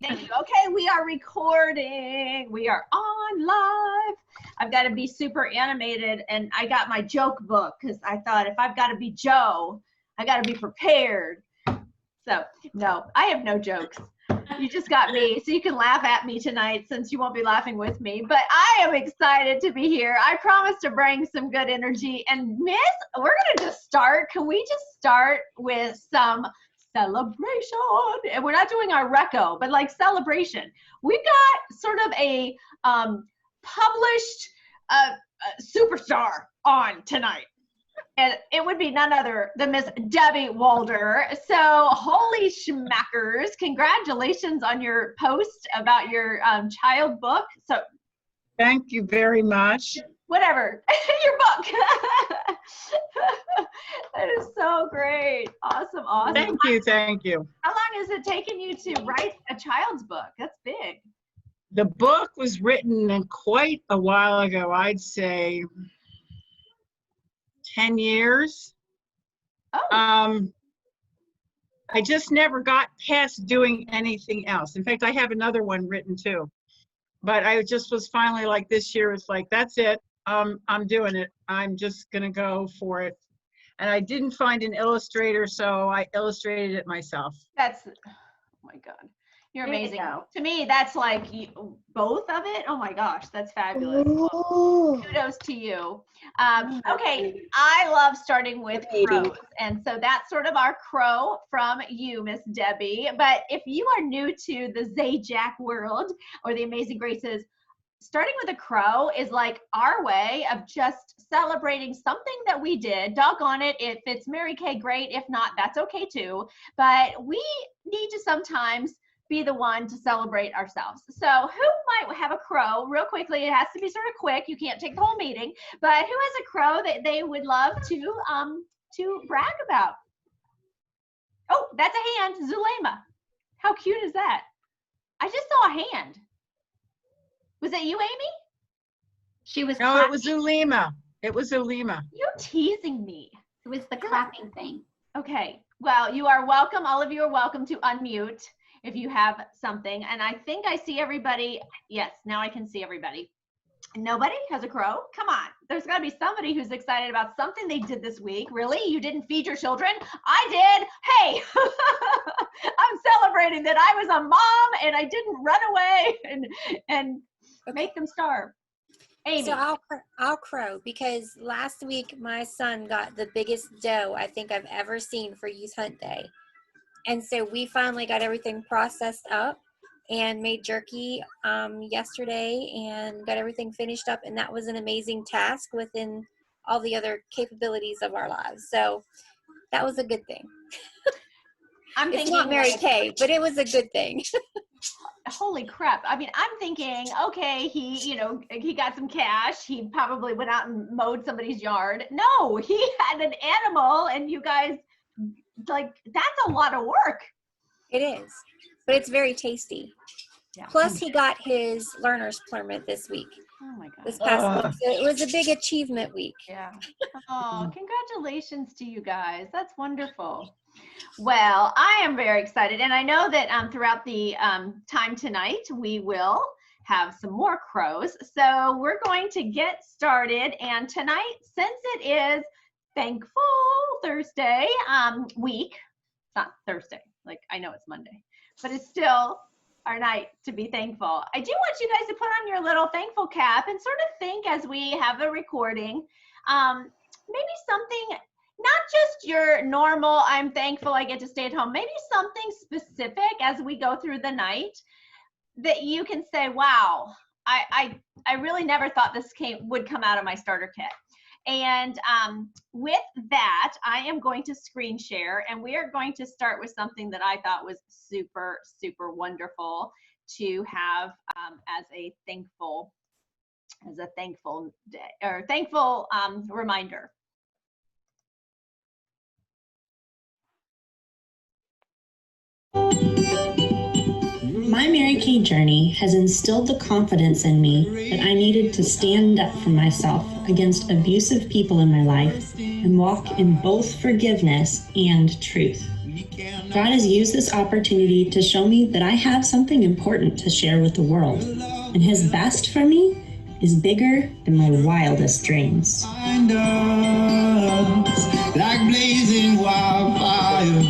Thank you. Okay, we are recording. We are on live. I've got to be super animated, and I got my joke book because I thought if I've got to be Joe, I got to be prepared. So, no, I have no jokes. You just got me, so you can laugh at me tonight since you won't be laughing with me. But I am excited to be here. I promise to bring some good energy. And Miss, we're going to just start. Can we just start with some celebration? And we're not doing our reco, but like celebration. We've got sort of a published superstar on tonight. And it would be none other than Miss Debbie Walder. So holy schmackers, congratulations on your post about your child book. So thank you very much. Whatever, your book. That is so great. Awesome, awesome. Thank you, thank you. How long has it taken you to write a child's book? That's big. The book was written quite a while ago, I'd say 10 years. Oh. I just never got past doing anything else. In fact, I have another one written too. But I just was finally like, this year, it's like, that's it. I'm doing it. I'm just gonna go for it. And I didn't find an illustrator, so I illustrated it myself. That's, oh my God. You're amazing. To me, that's like both of it. Oh my gosh, that's fabulous. Well, kudos to you. Okay, I love starting with crows. And so that's sort of our crow from you, Miss Debbie. But if you are new to the Zajac world or the Amazing Graces, starting with a crow is like our way of just celebrating something that we did. Doggone it, if it's Mary Kay, great. If not, that's okay too. But we need to sometimes be the one to celebrate ourselves. So who might have a crow? Real quickly, it has to be sort of quick. You can't take the whole meeting. But who has a crow that they would love to brag about? Oh, that's a hand, Zulema. How cute is that? I just saw a hand. Was that you, Amy? She was. No, it was Zulema. It was Zulema. You're teasing me. It was the clapping thing. Okay. Well, you are welcome. All of you are welcome to unmute if you have something. And I think I see everybody. Yes, now I can see everybody. Nobody has a crow? Come on. There's got to be somebody who's excited about something they did this week. Really? You didn't feed your children? I did. Hey, I'm celebrating that I was a mom and I didn't run away and make them starve. Amy. So I'll crow because last week my son got the biggest doe I think I've ever seen for Youth Hunt Day. And so we finally got everything processed up and made jerky yesterday and got everything finished up. And that was an amazing task within all the other capabilities of our lives. So that was a good thing. It's not Mary Kay, but it was a good thing. Holy crap. I mean, I'm thinking, okay, he got some cash. He probably went out and mowed somebody's yard. No, he had an animal and you guys, like, that's a lot of work. It is, but it's very tasty. Yeah. Plus he got his learner's permit this week. Oh my God. This past week. So it was a big achievement week. Yeah. Oh, congratulations to you guys. That's wonderful. Well, I am very excited. And I know that throughout the time tonight, we will have some more crows. So we're going to get started. And tonight, since it is Thankful Thursday week, it's not Thursday, like I know it's Monday, but it's still our night to be thankful. I do want you guys to put on your little thankful cap and sort of think as we have the recording, maybe something, not just your normal, I'm thankful I get to stay at home, maybe something specific as we go through the night that you can say, wow, I really never thought this would come out of my starter kit. And with that, I am going to screen share and we are going to start with something that I thought was super, super wonderful to have as a thankful day or thankful reminder. My Mary Kay journey has instilled the confidence in me that I needed to stand up for myself against abusive people in my life and walk in both forgiveness and truth. God has used this opportunity to show me that I have something important to share with the world, and His best for me is bigger than my wildest dreams. Like blazing wildfire.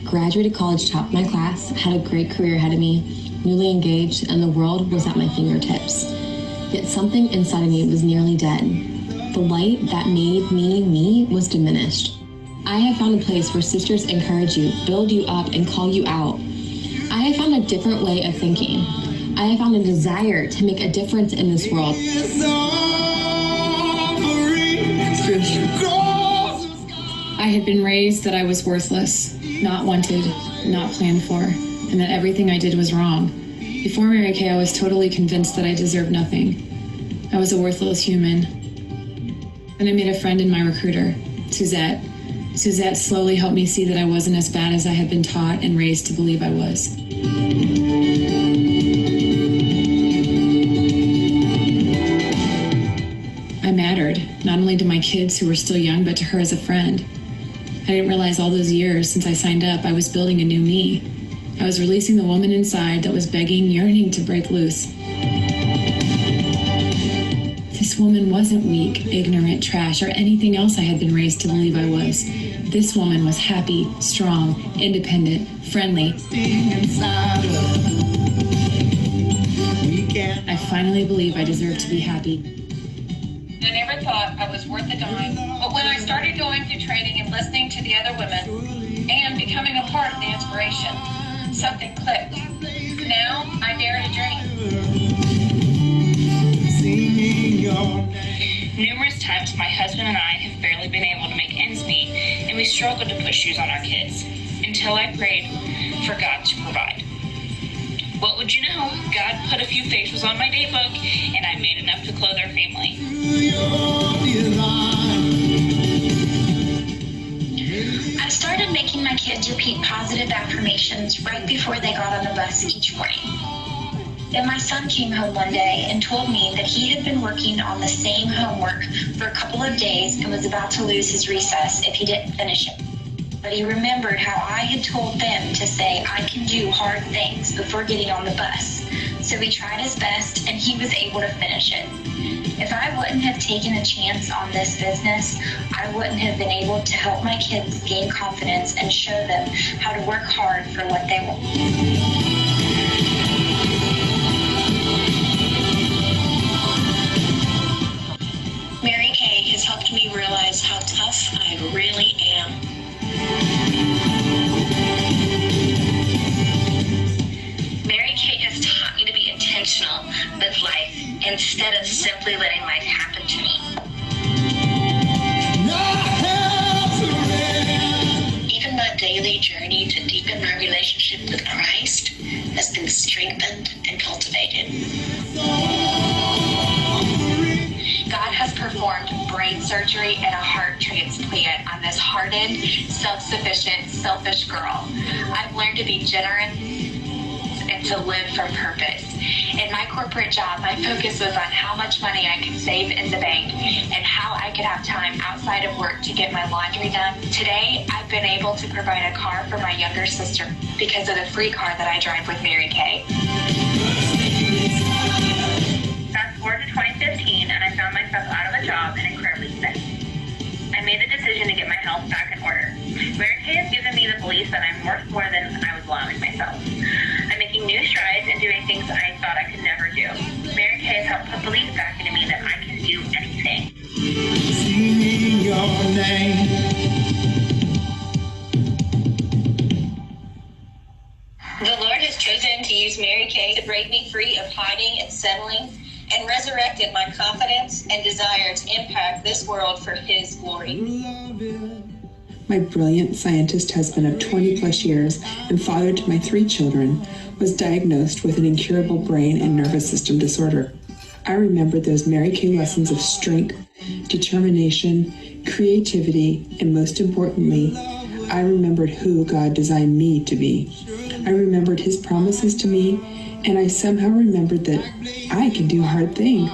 Graduated college top of my class, had a great career ahead of me, newly engaged, and the world was at my fingertips. Yet something inside of me was nearly dead. The light that made me me was diminished. I have found a place where sisters encourage you, build you up, and call you out. I have found a different way of thinking. I have found a desire to make a difference in this world. I had been raised that I was worthless, not wanted, not planned for, and that everything I did was wrong. Before Mary Kay, I was totally convinced that I deserved nothing. I was a worthless human. Then I made a friend in my recruiter, Suzette. Suzette slowly helped me see that I wasn't as bad as I had been taught and raised to believe I was. I mattered, not only to my kids who were still young, but to her as a friend. I didn't realize all those years since I signed up, I was building a new me. I was releasing the woman inside that was begging, yearning to break loose. This woman wasn't weak, ignorant, trash, or anything else I had been raised to believe I was. This woman was happy, strong, independent, friendly. I finally believe I deserve to be happy. I never thought I was worth a dime, but when I started going through training and listening to the other women and becoming a part of the inspiration, something clicked. Now I dare to dream. Numerous times my husband and I have barely been able to make ends meet, and we struggled to put shoes on our kids, until I prayed for God to provide. What would you know? God put a few facials on my date book, and I made enough to clothe our family. I started making my kids repeat positive affirmations right before they got on the bus each morning. Then my son came home one day and told me that he had been working on the same homework for a couple of days and was about to lose his recess if he didn't finish it. But he remembered how I had told them to say, I can do hard things before getting on the bus. So he tried his best and he was able to finish it. If I wouldn't have taken a chance on this business, I wouldn't have been able to help my kids gain confidence and show them how to work hard for what they want. Mary Kay has helped me realize how tough I really am. Mary Kay has taught me to be intentional with life instead of simply letting life happen to me. Even my daily journey to deepen my relationship with Christ has been strengthened and cultivated. God has performed brain surgery and a heart transplant on this hardened, self-sufficient, selfish girl. I've learned to be generous and to live for purpose. In my corporate job, my focus was on how much money I could save in the bank and how I could have time outside of work to get my laundry done. Today, I've been able to provide a car for my younger sister because of the free car that I drive with Mary Kay. Fast forward to 2015, and I found myself out of a job and incredibly sick. I made the decision to get my health back in order. Mary Kay has given me the belief that I'm worth more than I was allowing myself. I'm making new strides and doing things I thought I could never do. Mary Kay has helped put belief back into me that I can do anything. Singing your name. The Lord has chosen to use Mary Kay to break me free of hiding and settling, and resurrected my confidence and desire to impact this world for His glory. My brilliant scientist husband of 20 plus years and father to my 3 children was diagnosed with an incurable brain and nervous system disorder. I remembered those Mary Kay lessons of strength, determination, creativity, and most importantly, I remembered who God designed me to be. I remembered His promises to me, and I somehow remembered that I can do hard things.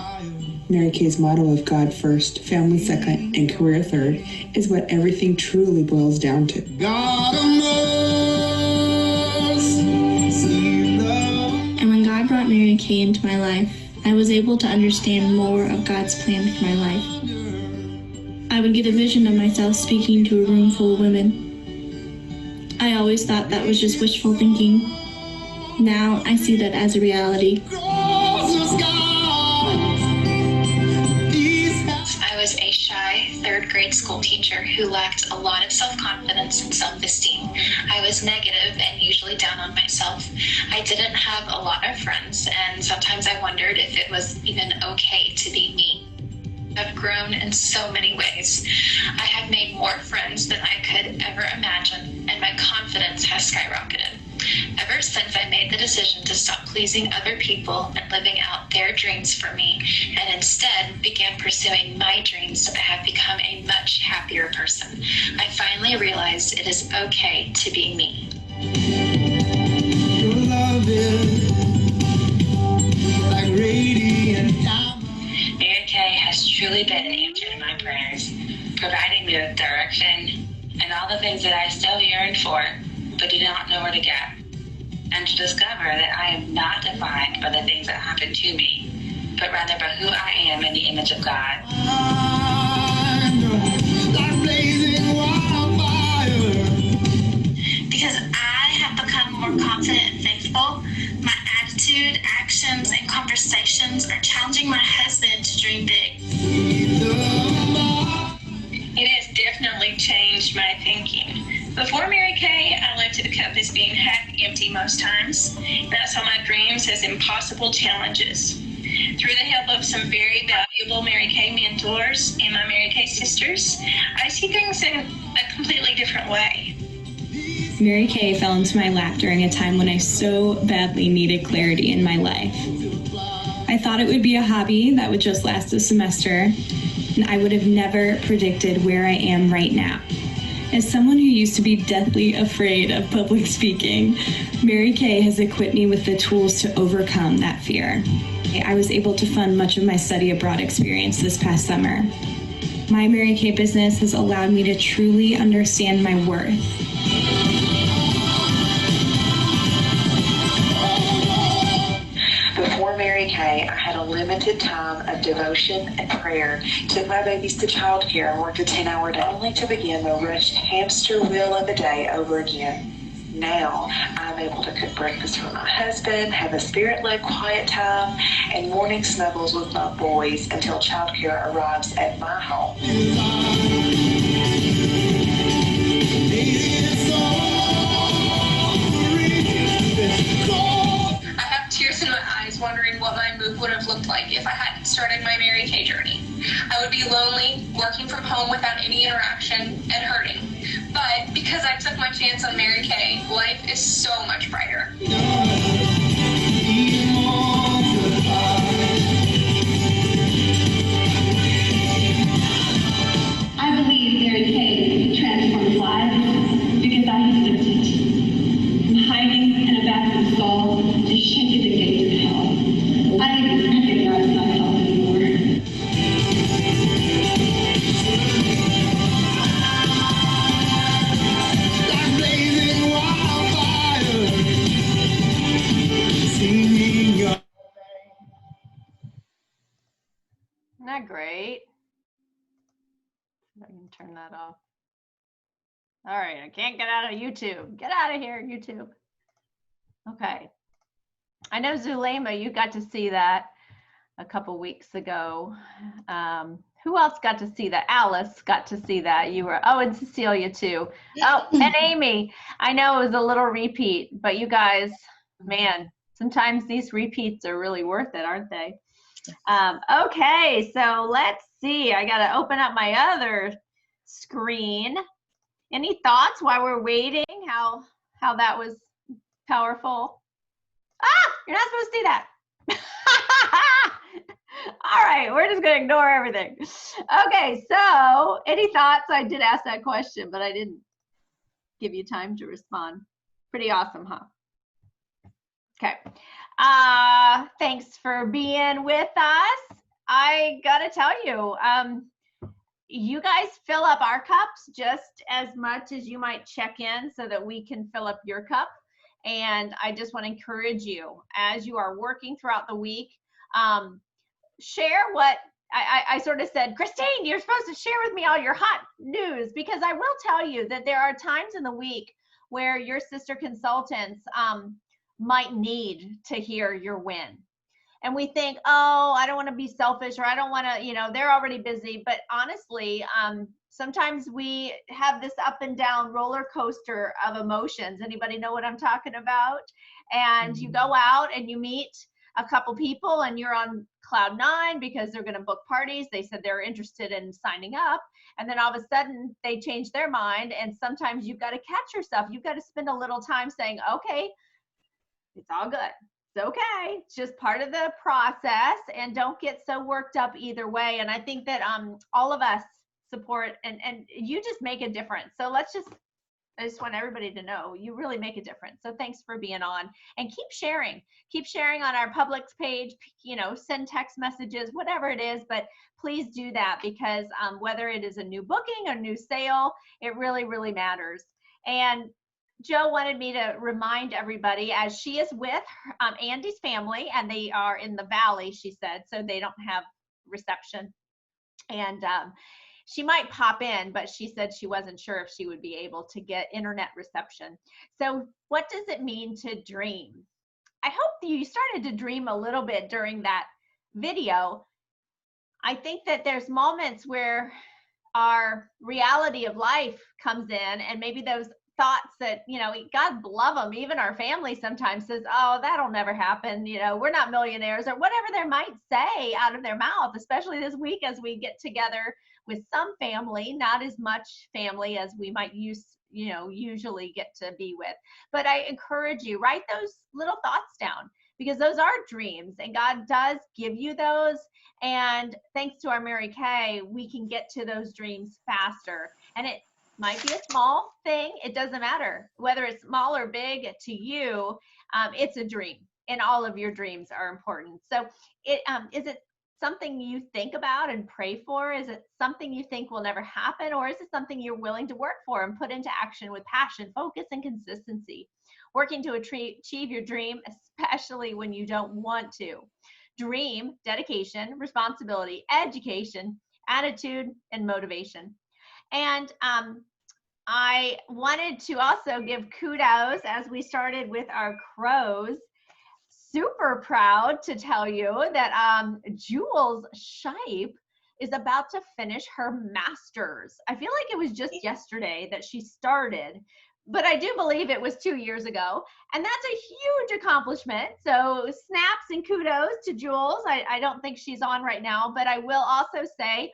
Mary Kay's motto of God first, family second, and career third is what everything truly boils down to. God of mercy, love. And when God brought Mary Kay into my life, I was able to understand more of God's plan for my life. I would get a vision of myself speaking to a room full of women. I always thought that was just wishful thinking. Now I see that as a reality. I was a shy third grade school teacher who lacked a lot of self-confidence and self-esteem. I was negative and usually down on myself. I didn't have a lot of friends, and sometimes I wondered if it was even okay to be me. I've grown in so many ways. I have made more friends than I could ever imagine, and my confidence has skyrocketed. Ever since I made the decision to stop pleasing other people and living out their dreams for me, and instead began pursuing my dreams, I have become a much happier person. I finally realized it is okay to be me. Your love is like radiant diamond. Mary Kay has truly been an answer to my prayers, providing me with direction and all the things that I still yearn for, but do not know where to get. And to discover that I am not defined by the things that happen to me, but rather by who I am in the image of God. Like blazing wildfire. Because I have become more confident and faithful, my attitude, actions, and conversations are challenging my husband to dream big. It has definitely changed my thinking. Before Mary Kay, I looked at the cup as being half empty most times, and I saw my dreams as impossible challenges. Through the help of some very valuable Mary Kay mentors and my Mary Kay sisters, I see things in a completely different way. Mary Kay fell into my lap during a time when I so badly needed clarity in my life. I thought it would be a hobby that would just last a semester, and I would have never predicted where I am right now. As someone who used to be deathly afraid of public speaking, Mary Kay has equipped me with the tools to overcome that fear. I was able to fund much of my study abroad experience this past summer. My Mary Kay business has allowed me to truly understand my worth. Before Mary Kay, I had a limited time of devotion and prayer, took my babies to childcare and worked a 10-hour day, only to begin the rushed hamster wheel of a day over again. Now, I'm able to cook breakfast for my husband, have a spirit-led quiet time, and morning snuggles with my boys until childcare arrives at my home. I have tears in my eyes wondering what my move would have looked like if I hadn't started my Mary Kay journey. I would be lonely, working from home without any interaction, and hurting. But because I took my chance on Mary Kay, life is so much brighter. I believe Mary Kay transforms lives because I used to teach. From hiding in a bathroom stall to shaking the gates of hell. I didn't recognize myself anymore. Like blazing wildfire. Singing your Isn't that great? I can turn that off. All right, I can't get out of YouTube. Get out of here, YouTube. Okay. I know Zulema, you got to see that a couple weeks ago. Who else got to see that? Alice got to see that. You were, oh, and Cecilia too. Oh, and Amy. I know it was a little repeat, but you guys, man, sometimes these repeats are really worth it, aren't they? Okay, so let's see. I got to open up my other screen. Any thoughts while we're waiting? How that was powerful? Ah, you're not supposed to see that. All right, we're just going to ignore everything. Okay, so any thoughts? I did ask that question, but I didn't give you time to respond. Pretty awesome, huh? Okay. Thanks for being with us. I gotta tell you, you guys fill up our cups just as much as you might check in so that we can fill up your cup. And I just want to encourage you as you are working throughout the week, share what I sort of said, Christine, you're supposed to share with me all your hot news, because I will tell you that there are times in the week where your sister consultants might need to hear your win. And we think, oh, I don't want to be selfish, or I don't want to, they're already busy. But honestly, sometimes we have this up and down roller coaster of emotions. Anybody know what I'm talking about? And you go out and you meet a couple people and you're on cloud 9 because they're going to book parties. They said they're interested in signing up. And then all of a sudden they change their mind. And sometimes you've got to catch yourself. You've got to spend a little time saying, okay, it's all good. It's okay. It's just part of the process, and don't get so worked up either way. And I think that all of us support, and you just make a difference. So I just want everybody to know you really make a difference. So thanks for being on, and keep sharing on our public page, send text messages, whatever it is, but please do that, because whether it is a new booking, a new sale, it really, really matters. And Joe wanted me to remind everybody, as she is with Andy's family, and they are in the valley, she said, so they don't have reception. And she might pop in, but she said she wasn't sure if she would be able to get internet reception. So what does it mean to dream? I hope that you started to dream a little bit during that video. I think that there's moments where our reality of life comes in, and maybe those thoughts that, God love them, even our family sometimes says, oh, that'll never happen, we're not millionaires, or whatever they might say out of their mouth, especially this week as we get together with some family, not as much family as we might usually get to be with. But I encourage you, write those little thoughts down, because those are dreams, and God does give you those. And thanks to our Mary Kay, we can get to those dreams faster. And it might be a small thing. It doesn't matter whether it's small or big to you. It's a dream, and all of your dreams are important. So is it something you think about and pray for? Is it something you think will never happen? Or is it something you're willing to work for and put into action with passion, focus, and consistency? Working to achieve your dream, especially when you don't want to. Dream, dedication, responsibility, education, attitude, and motivation. And I wanted to also give kudos, as we started with our crows. Super proud to tell you that Jules Shipe is about to finish her master's. I feel like it was just yesterday that she started, but I do believe it was 2 years ago. And that's a huge accomplishment. So snaps and kudos to Jules. I don't think she's on right now, but I will also say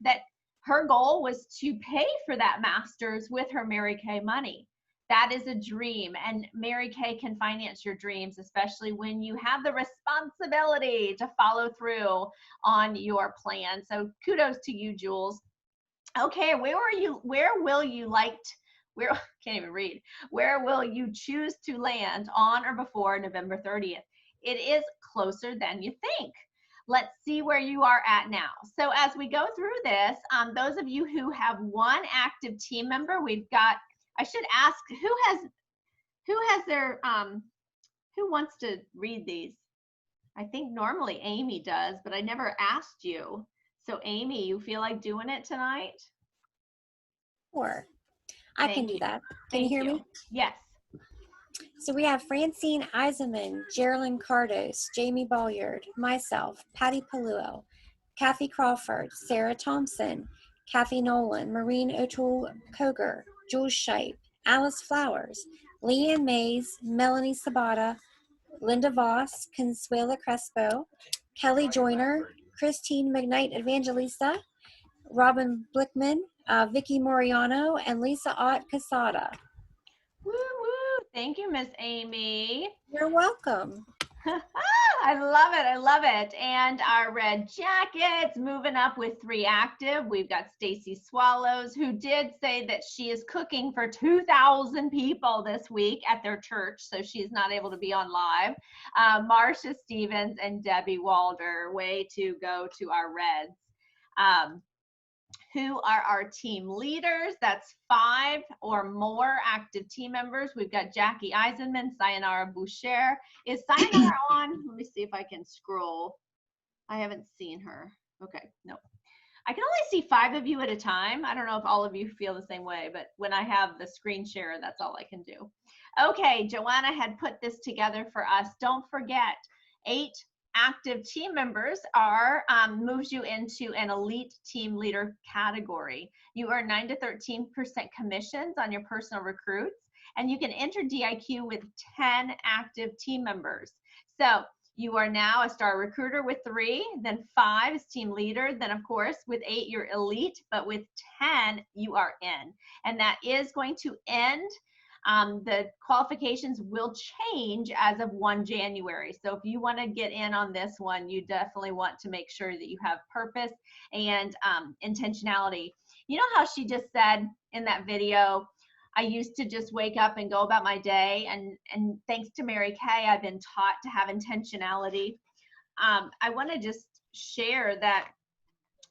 that her goal was to pay for that master's with her Mary Kay money. That is a dream, and Mary Kay can finance your dreams, especially when you have the responsibility to follow through on your plan. So kudos to you, Jules. Okay, where will you choose to land on or before November 30th? It is closer than you think. Let's see where you are at now. So as we go through this, those of you who have one active team member, I should ask who wants to read these? I think normally Amy does, but I never asked you. So Amy, you feel like doing it tonight? Sure. I can do that. Can you hear me? Yes. So we have Francine Eisenman, Geraldine Cardos, Jamie Bolliard, myself, Patty Paluo, Kathy Crawford, Sarah Thompson, Kathy Nolan, Maureen O'Toole-Koger, Jules Shipe, Alice Flowers, Leanne Mays, Melanie Sabata, Linda Voss, Consuela Crespo, Kelly Joyner, Christine McKnight Evangelista, Robin Blickman, Vicky Moriano, and Lisa Ott Casada. Woo woo! Thank you, Miss Amy. You're welcome. I love it. I love it. And our red jackets moving up with 3 active. We've got Stacy Swallows, who did say that she is cooking for 2,000 people this week at their church, so she's not able to be on live. Marcia Stevens and Debbie Walder. Way to go to our reds. Who are our team leaders? That's 5 or more active team members. We've got Jackie Eisenman, Sayonara Boucher. Is Sayonara on? Let me see if I can scroll. I haven't seen her. Okay, no. I can only see 5 of you at a time. I don't know if all of you feel the same way, but when I have the screen share, that's all I can do. Okay, Joanna had put this together for us. Don't forget, 8 active team members are moves you into an elite team leader category. You earn 9 to 13% commissions on your personal recruits, and you can enter DIQ with 10 active team members. So you are now a star recruiter with 3, then 5 is team leader, then of course with 8 you're elite, but with 10 you are in, and that is going to end. The qualifications will change as of 1 January. So if you want to get in on this one, you definitely want to make sure that you have purpose and intentionality. You know how she just said in that video, I used to just wake up and go about my day, and thanks to Mary Kay, I've been taught to have intentionality. I want to just share that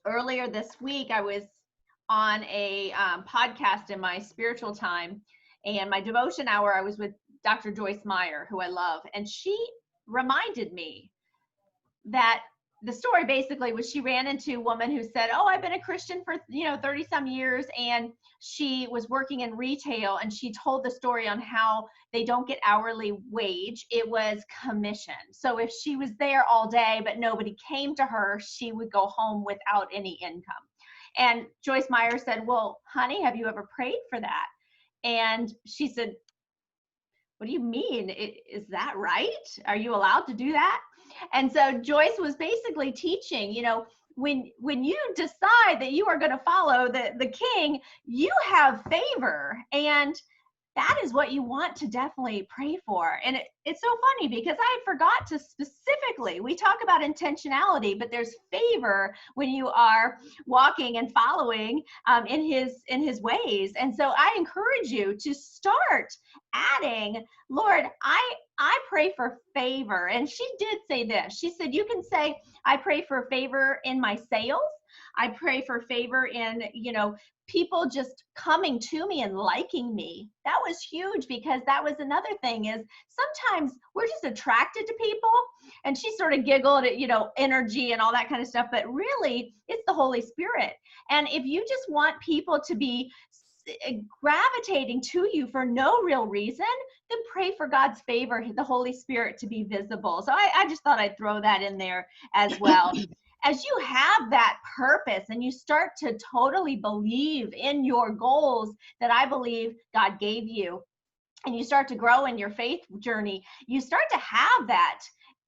earlier this week, I was on a podcast in my spiritual time, and my devotion hour, I was with Dr. Joyce Meyer, who I love, and she reminded me that the story basically was she ran into a woman who said, oh, I've been a Christian for 30 some years, and she was working in retail, and she told the story on how they don't get hourly wage. It was commission. So if she was there all day but nobody came to her, she would go home without any income. And Joyce Meyer said, well, honey, have you ever prayed for that? And she said, what do you mean? Is that right? Are you allowed to do that? And so Joyce was basically teaching, when you decide that you are going to follow the king, you have favor, and that is what you want to definitely pray for. And it's so funny because I forgot to specifically, we talk about intentionality, but there's favor when you are walking and following in his ways. And so I encourage you to start adding, Lord, I pray for favor. And she did say this. She said, you can say, I pray for favor in my sales. I pray for favor in, people just coming to me and liking me. That was huge, because that was another thing, is sometimes we're just attracted to people. And she sort of giggled at, energy and all that kind of stuff, but really it's the Holy Spirit. And if you just want people to be gravitating to you for no real reason, then pray for God's favor, the Holy Spirit, to be visible. So I just thought I'd throw that in there as well. As you have that purpose and you start to totally believe in your goals that I believe God gave you, and you start to grow in your faith journey, you start to have that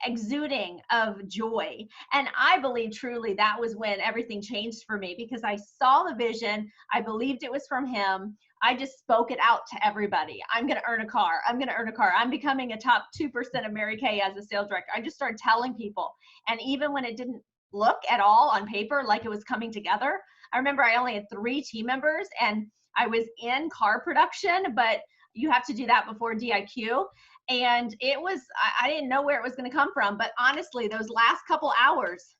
exuding of joy. And I believe truly that was when everything changed for me, because I saw the vision. I believed it was from him. I just spoke it out to everybody. I'm going to earn a car. I'm going to earn a car. I'm becoming a top 2% of Mary Kay as a sales director. I just started telling people. And even when it didn't look at all on paper like it was coming together, I remember I only had 3 team members, and I was in car production, but you have to do that before DIQ. And it was, I didn't know where it was going to come from, but honestly, those last couple hours,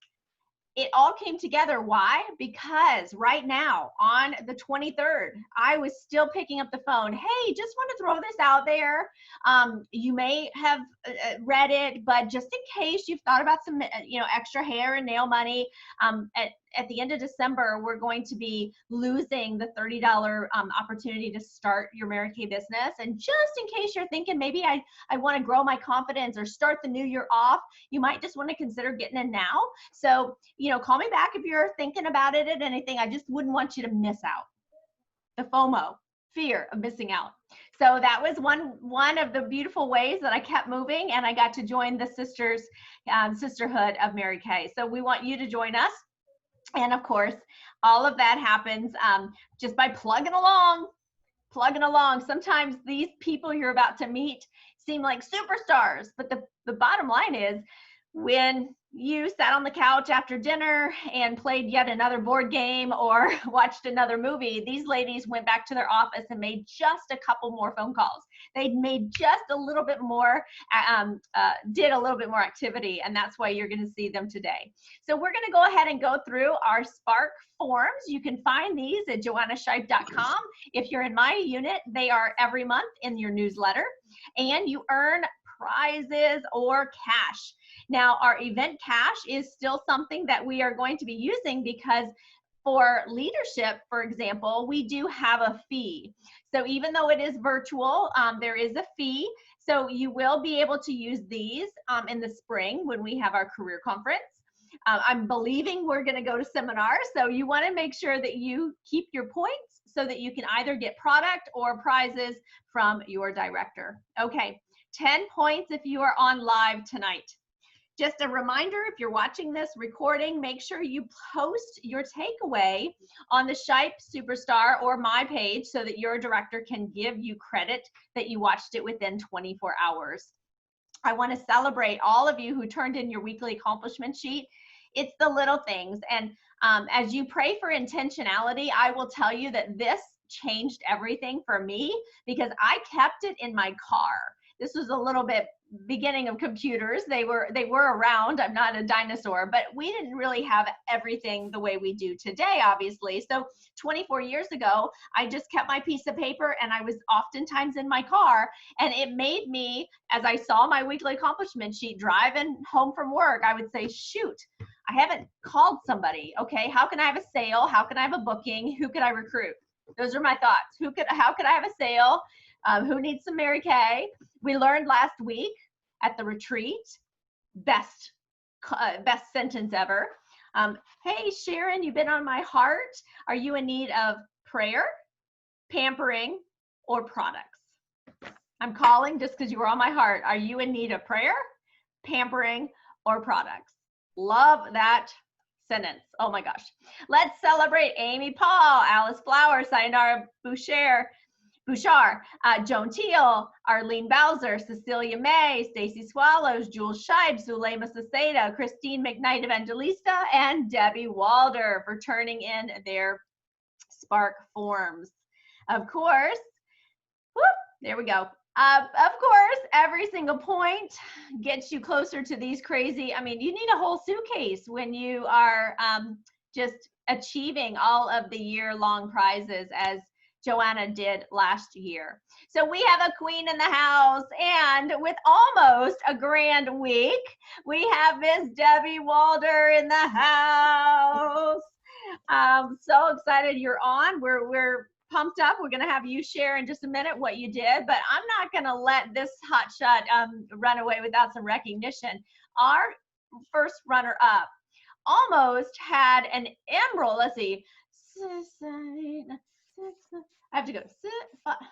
it all came together. Why? Because right now on the 23rd, I was still picking up the phone. Hey, just want to throw this out there. You may have read it, but just in case you've thought about some, extra hair and nail money, at the end of December, we're going to be losing the $30 opportunity to start your Mary Kay business. And just in case you're thinking, maybe I want to grow my confidence or start the new year off, you might just want to consider getting in now. So, call me back if you're thinking about it at anything. I just wouldn't want you to miss out. The FOMO, fear of missing out. So that was one of the beautiful ways that I kept moving, and I got to join the sisterhood of Mary Kay. So we want you to join us. And of course, all of that happens just by plugging along. Sometimes these people you're about to meet seem like superstars, but the bottom line is, when you sat on the couch after dinner and played yet another board game or watched another movie, these ladies went back to their office and made just a couple more phone calls. They'd made just a little bit more, did a little bit more activity, and that's why you're going to see them today. So we're going to go ahead and go through our Spark forms. You can find these at joannashipe.com. If you're in my unit, they are every month in your newsletter, and you earn prizes or cash. Now, our event cash is still something that we are going to be using because for leadership, for example, we do have a fee. So even though it is virtual, there is a fee. So you will be able to use these in the spring when we have our career conference. I'm believing we're going to go to seminars. So you want to make sure that you keep your points so that you can either get product or prizes from your director. Okay, 10 points if you are on live tonight. Just a reminder, if you're watching this recording, make sure you post your takeaway on the Shipe Superstar or my page so that your director can give you credit that you watched it within 24 hours. I want to celebrate all of you who turned in your weekly accomplishment sheet. It's the little things. And as you pray for intentionality, I will tell you that this changed everything for me because I kept it in my car. This was a little bit beginning of computers. They were around. I'm not a dinosaur, but we didn't really have everything the way we do today, obviously. So 24 years ago, I just kept my piece of paper and I was oftentimes in my car, and it made me, as I saw my weekly accomplishment sheet driving home from work, I would say, shoot, I haven't called somebody. Okay, how can I have a sale? How can I have a booking? Who could I recruit? Those are my thoughts. How could I have a sale? Who needs some Mary Kay? We learned last week at the retreat, best sentence ever. Hey, Sharon, you've been on my heart. Are you in need of prayer, pampering, or products? I'm calling just because you were on my heart. Are you in need of prayer, pampering, or products? Love that sentence. Oh my gosh. Let's celebrate Amy Paul, Alice Flower, Sayonara Bouchard, Joan Teal, Arlene Bowser, Cecilia May, Stacy Swallows, Jules Scheib, Zulema Saceda, Christine McKnight Evangelista, and Debbie Walder for turning in their Spark forms. Of course, whoop, there we go. Of course, every single point gets you closer to these crazy, I mean, you need a whole suitcase when you are just achieving all of the year-long prizes as Joanna did last year. So we have a queen in the house, and with almost a grand week, we have Miss Debbie Walder in the house. So excited you're on. We're pumped up. We're going to have you share in just a minute what you did, but I'm not going to let this hotshot run away without some recognition. Our first runner up almost had an emerald. Let's see. I have to go.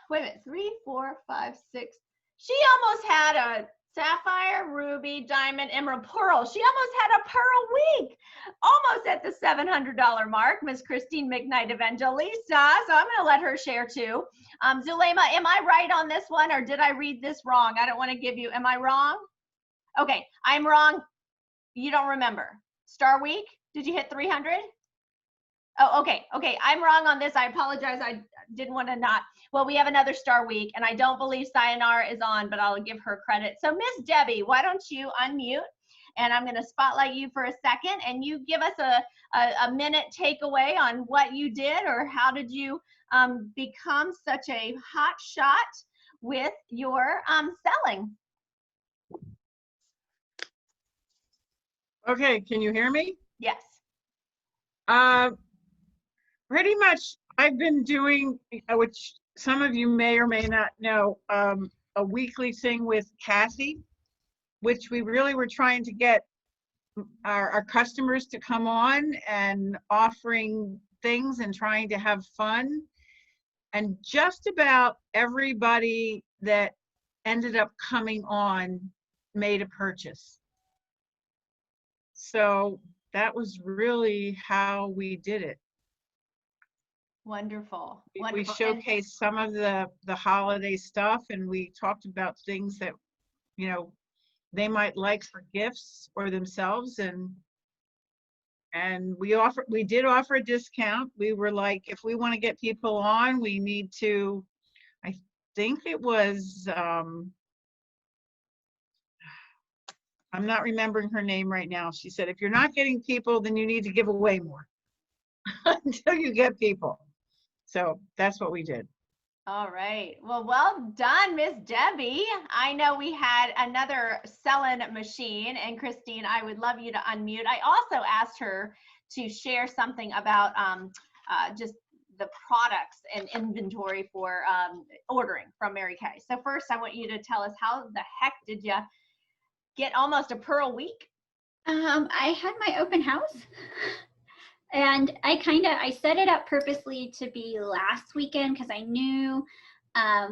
Wait a minute. 3, 4, 5, 6. She almost had a sapphire, ruby, diamond, emerald, pearl. She almost had a pearl week. Almost at the $700 mark, Miss Christine McKnight Evangelista. So I'm going to let her share too. Zulema, am I right on this one, or did I read this wrong? I don't want to give you, am I wrong? Okay, I'm wrong. You don't remember. Star Week, did you hit 300? Oh, okay. I'm wrong on this. I apologize. I didn't want to not. Well, we have another Star Week, and I don't believe Sayonara is on, but I'll give her credit. So, Miss Debbie, why don't you unmute? And I'm going to spotlight you for a second, and you give us a minute takeaway on what you did, or how did you become such a hot shot with your selling. Okay, can you hear me? Yes. Pretty much, I've been doing, which some of you may or may not know, a weekly thing with Kathy, which we really were trying to get our customers to come on and offering things and trying to have fun. And just about everybody that ended up coming on made a purchase. So that was really how we did it. Wonderful. We showcased some of the holiday stuff, and we talked about things that, you know, they might like for gifts or themselves. And we did offer a discount. We were like, if we want to get people on, we need to, I think it was, I'm not remembering her name right now. She said, if you're not getting people, then you need to give away more until you get people. So that's what we did. All right. Well done, Miss Debbie. I know we had another selling machine, and Christine, I would love you to unmute. I also asked her to share something about just the products and inventory for ordering from Mary Kay. So first, I want you to tell us, how the heck did you get almost a pearl week? I had my open house. And I set it up purposely to be last weekend because I knew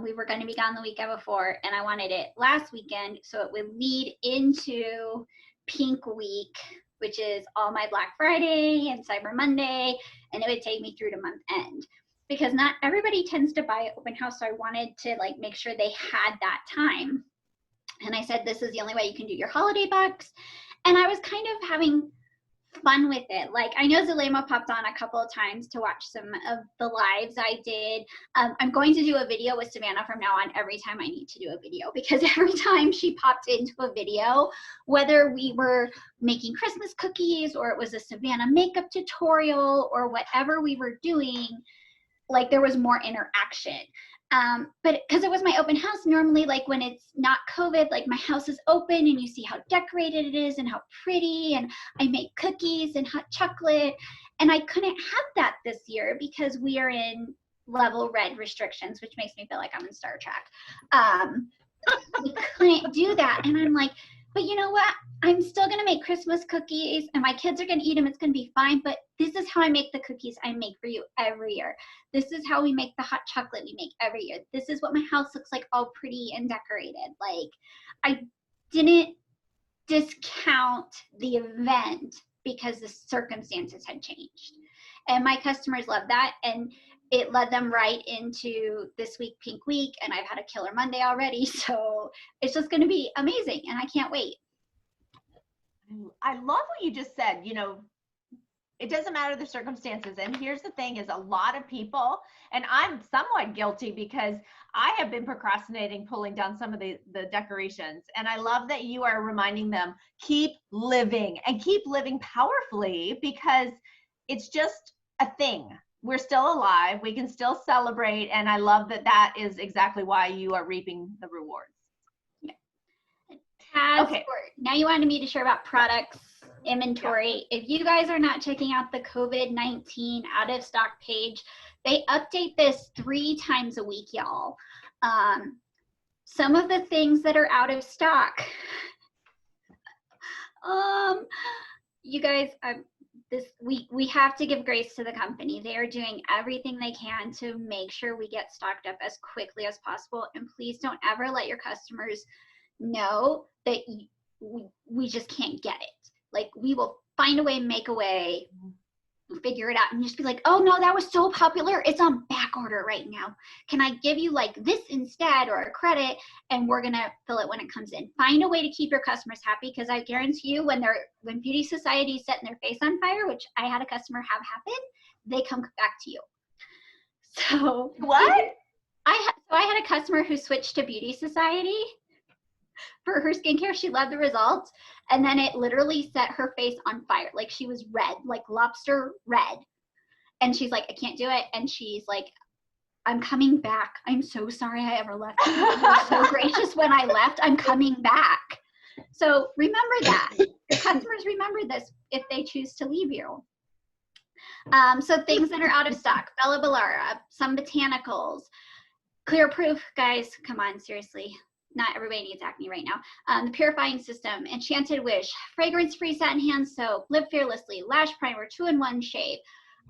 we were going to be gone the weekend before, and I wanted it last weekend so it would lead into Pink Week, which is all my Black Friday and Cyber Monday, and it would take me through to month end. Because not everybody tends to buy open house, so I wanted to make sure they had that time. And I said, this is the only way you can do your holiday bucks. And I was kind of having fun with it. I know Zulema popped on a couple of times to watch some of the lives I did. I'm going to do a video with Savannah from now on every time I need to do a video, because every time she popped into a video, whether we were making Christmas cookies or it was a Savannah makeup tutorial or whatever we were doing, there was more interaction. But because it was my open house, normally when it's not COVID, my house is open and you see how decorated it is and how pretty, and I make cookies and hot chocolate, and I couldn't have that this year because we are in level red restrictions, which makes me feel like I'm in Star Trek. We couldn't do that, and I'm like, but you know what? I'm still gonna make Christmas cookies and my kids are gonna eat them. It's gonna be fine, but this is how I make the cookies I make for you every year. This is how we make the hot chocolate we make every year. This is what my house looks like, all pretty and decorated. I didn't discount the event because the circumstances had changed. And my customers love that, and it led them right into this week, Pink Week, and I've had a killer Monday already, so it's just gonna be amazing, and I can't wait. I love what you just said. It doesn't matter the circumstances. And here's the thing, is a lot of people, and I'm somewhat guilty because I have been procrastinating pulling down some of the decorations. And I love that you are reminding them, keep living and keep living powerfully, because it's just a thing. We're still alive. We can still celebrate. And I love that that is exactly why you are reaping the rewards. Okay. Now you wanted me to share about products, inventory. Yeah. If you guys are not checking out the COVID-19 out of stock page, they update this 3 times a week, y'all. Some of the things that are out of stock. You guys, we have to give grace to the company. They are doing everything they can to make sure we get stocked up as quickly as possible. And please don't ever let your customers know that we just can't get it. We will find a way, make a way, figure it out, and just be like, oh no, that was so popular, it's on back order right now. Can I give you this instead, or a credit, and we're gonna fill it when it comes in. Find a way to keep your customers happy, because I guarantee you, when Beauty Society is setting their face on fire, which I had a customer have happen, they come back to you. So what? I had a customer who switched to Beauty Society for her skincare. She loved the results, and then it literally set her face on fire. She was red, lobster red, and she's like, I can't do it. And she's like, I'm coming back. I'm so sorry I ever left you. You were so gracious when I left. I'm coming back. So remember that. Your customers remember this if they choose to leave you. So things that are out of stock: Bella Bellara, some botanicals, Clear Proof, guys, come on, seriously. Not everybody needs acne right now. The Purifying System, Enchanted Wish, Fragrance-Free Satin Hand Soap, Live Fearlessly, Lash Primer, 2-in-1 Shave.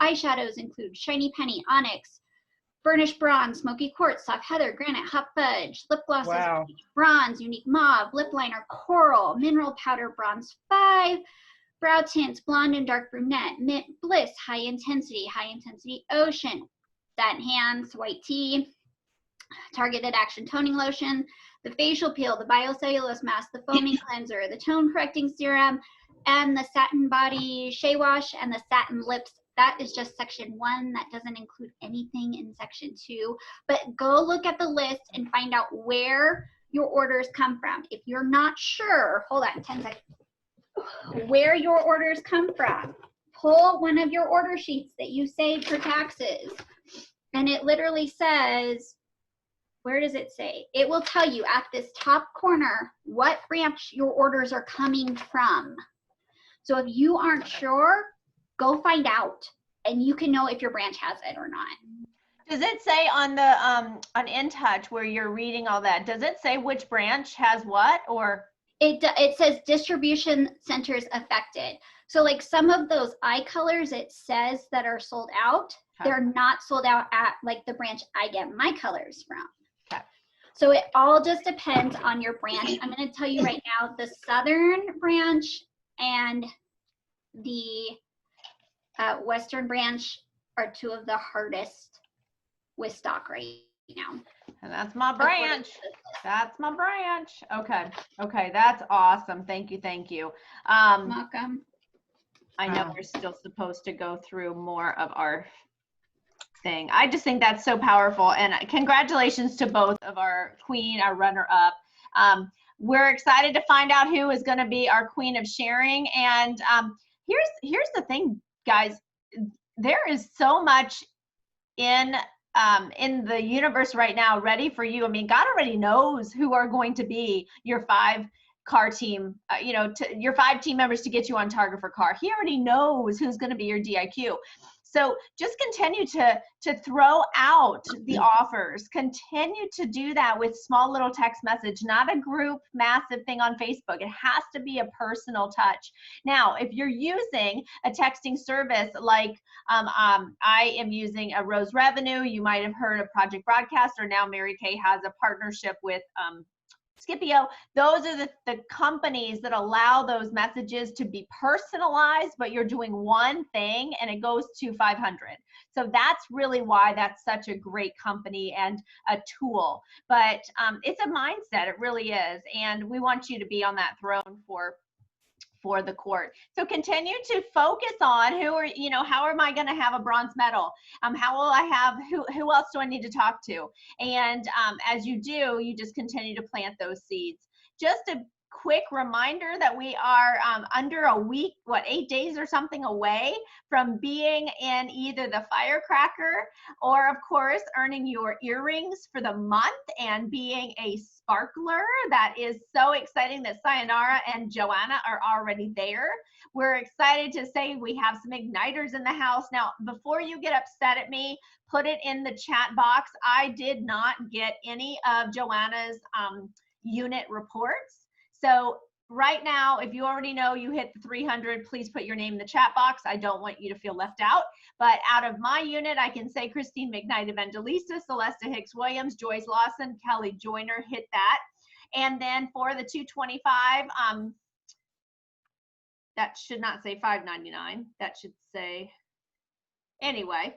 Eyeshadows include Shiny Penny, Onyx, Burnished Bronze, Smoky Quartz, Soft Heather, Granite, Hot Fudge. Lip glosses, wow. Bronze, Unique Mauve, Lip Liner, Coral, Mineral Powder, Bronze 5, Brow Tints, Blonde and Dark Brunette, Mint Bliss, High Intensity Ocean, Satin Hands, White Tea, Targeted Action Toning Lotion, the facial peel, the biocellulose mask, the foaming cleanser, the tone correcting serum, and the satin body shea wash and the satin lips. That is just section 1. That doesn't include anything in section 2. But go look at the list and find out where your orders come from. If you're not sure, hold on 10 seconds, where your orders come from, pull one of your order sheets that you saved for taxes. And it literally says, where does it say? It will tell you at this top corner what branch your orders are coming from. So if you aren't sure, go find out, and you can know if your branch has it or not. Does it say on the on InTouch where you're reading all that, does it say which branch has what, or? It says distribution centers affected. So like some of those eye colors it says that are sold out, they're not sold out at like the branch I get my colors from. Okay. So it all just depends on your branch. I'm going to tell you right now, the Southern branch and the Western branch are 2 of the hardest with stock right now. And that's my branch. That's my branch. Okay. Okay. That's awesome. Thank you. Thank you. Welcome. I know we're still supposed to go through more of our thing. I just think that's so powerful. And congratulations to both of our queen, our runner up. We're excited to find out who is going to be our queen of sharing. And here's the thing, guys, there is so much in the universe right now ready for you. I mean, God already knows who are going to be your 5-car team, your 5 team members to get you on target for car. He already knows who's going to be your DIQ. So just continue to throw out the offers. Continue to do that with small little text message, not a group massive thing on Facebook. It has to be a personal touch. Now, if you're using a texting service like I am using a Rose Revenue, you might have heard of Project Broadcast, or now Mary Kay has a partnership with Scipio. Those are the companies that allow those messages to be personalized, but you're doing one thing and it goes to 500. So that's really why that's such a great company and a tool. But it's a mindset, it really is. And we want you to be on that throne for the court. So continue to focus on how am I going to have a bronze medal? How will I have, who else do I need to talk to? And as you do, you just continue to plant those seeds. Just a quick reminder that we are under a week, 8 days or something away from being in either the firecracker or, of course, earning your earrings for the month and being a sparkler. That is so exciting that Sayonara and Joanna are already there. We're excited to say we have some igniters in the house. Now, before you get upset at me, put it in the chat box. I did not get any of Joanna's unit reports. So right now, if you already know you hit the 300, please put your name in the chat box. I don't want you to feel left out. But out of my unit, I can say Christine McKnight Evangelista, Celesta Hicks Williams, Joyce Lawson, Kelly Joyner hit that. And then for the 225, that should not say $5.99. That should say, anyway,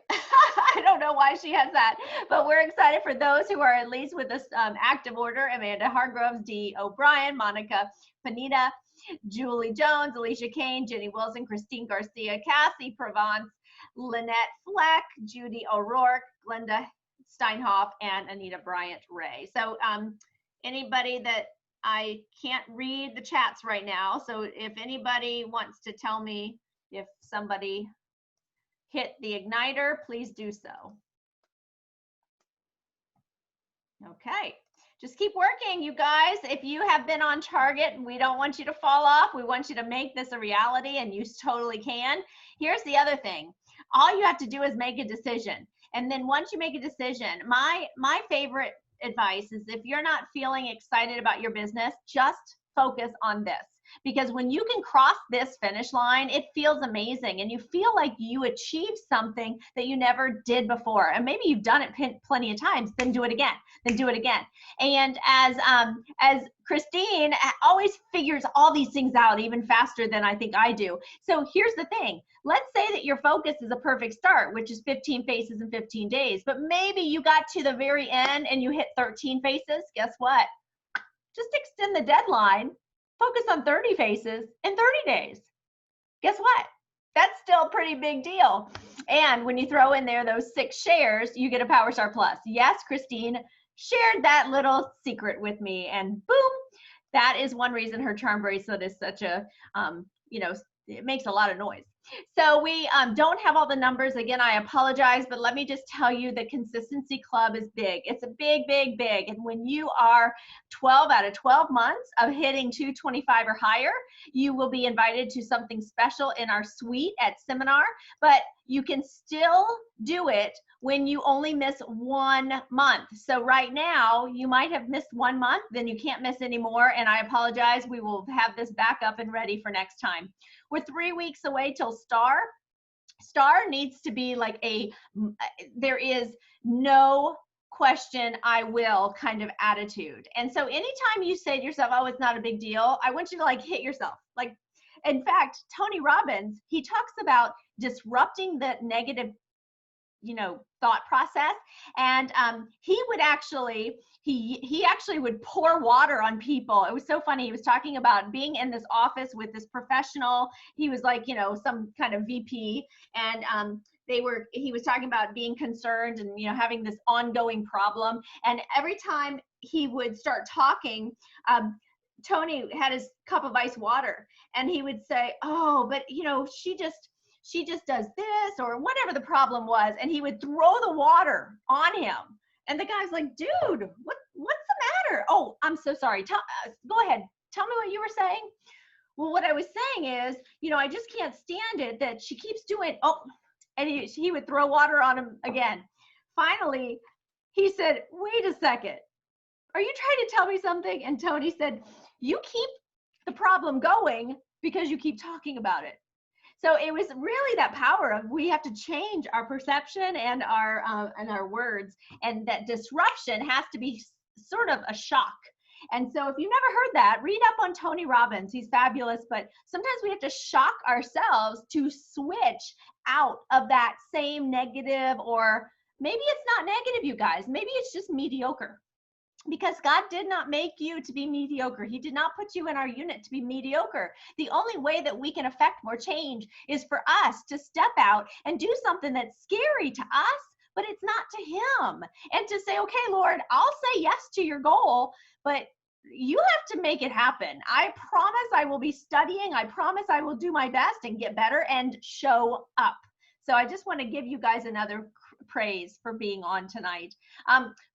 I don't know why she has that, but we're excited for those who are at least with this active order: Amanda Hargroves, Dee O'Brien, Monica Panita, Julie Jones, Alicia Kane, Jenny Wilson, Christine Garcia, Cassie Provence, Lynette Fleck, Judy O'Rourke, Glenda Steinhoff, and Anita Bryant Ray. So anybody that I can't read the chats right now, so if anybody wants to tell me if somebody hit the igniter, please do so. Okay, just keep working, you guys. If you have been on target, we don't want you to fall off. We want you to make this a reality, and you totally can. Here's the other thing. All you have to do is make a decision. And then once you make a decision, my favorite advice is, if you're not feeling excited about your business, just focus on this. Because when you can cross this finish line, it feels amazing, and you feel like you achieved something that you never did before. And maybe you've done it plenty of times, then do it again, then do it again. And as Christine always figures all these things out even faster than I think I do. So here's the thing. Let's say that your focus is a perfect start, which is 15 faces in 15 days, but maybe you got to the very end and you hit 13 faces. Guess what? just extend the deadline, focus on 30 faces in 30 days. Guess what? That's still a pretty big deal. And when you throw in there those 6 shares, you get a Power Star Plus. Yes, Christine shared that little secret with me, and boom, that is one reason her charm bracelet is such a, it makes a lot of noise. So we don't have all the numbers. Again, I apologize, but let me just tell you the Consistency Club is big. It's a big, big, big. And when you are 12 out of 12 months of hitting 225 or higher, you will be invited to something special in our suite at seminar, but you can still do it when you only miss 1 month. So right now, you might have missed 1 month, then you can't miss anymore. And I apologize. We will have this back up and ready for next time. We're 3 weeks away till Star. Star needs to be like there is no question, I will kind of attitude. And so anytime you say to yourself, oh, it's not a big deal, I want you to like hit yourself. Like, in fact, Tony Robbins, he talks about disrupting the negative thought process. And he would actually, he actually would pour water on people. It was so funny. He was talking about being in this office with this professional. He was like, some kind of VP, and he was talking about being concerned and, having this ongoing problem. And every time he would start talking, Tony had his cup of ice water, and he would say, oh, but she just does this, or whatever the problem was, and he would throw the water on him. And the guy's like, dude, what's the matter? Oh, I'm so sorry. Go ahead. Tell me what you were saying. Well, what I was saying is, I just can't stand it that she keeps doing, and he would throw water on him again. Finally, he said, wait a second. Are you trying to tell me something? And Tony said, you keep the problem going because you keep talking about it. So it was really that power of, we have to change our perception and our words, and that disruption has to be sort of a shock. And so if you've never heard that, read up on Tony Robbins. He's fabulous, but sometimes we have to shock ourselves to switch out of that same negative, or maybe it's not negative, you guys. Maybe it's just mediocre. Because God did not make you to be mediocre. He did not put you in our unit to be mediocre. The only way that we can affect more change is for us to step out and do something that's scary to us, but it's not to him. And to say, okay, Lord, I'll say yes to your goal, but you have to make it happen. I promise I will be studying. I promise I will do my best and get better and show up. So I just want to give you guys another praise for being on tonight.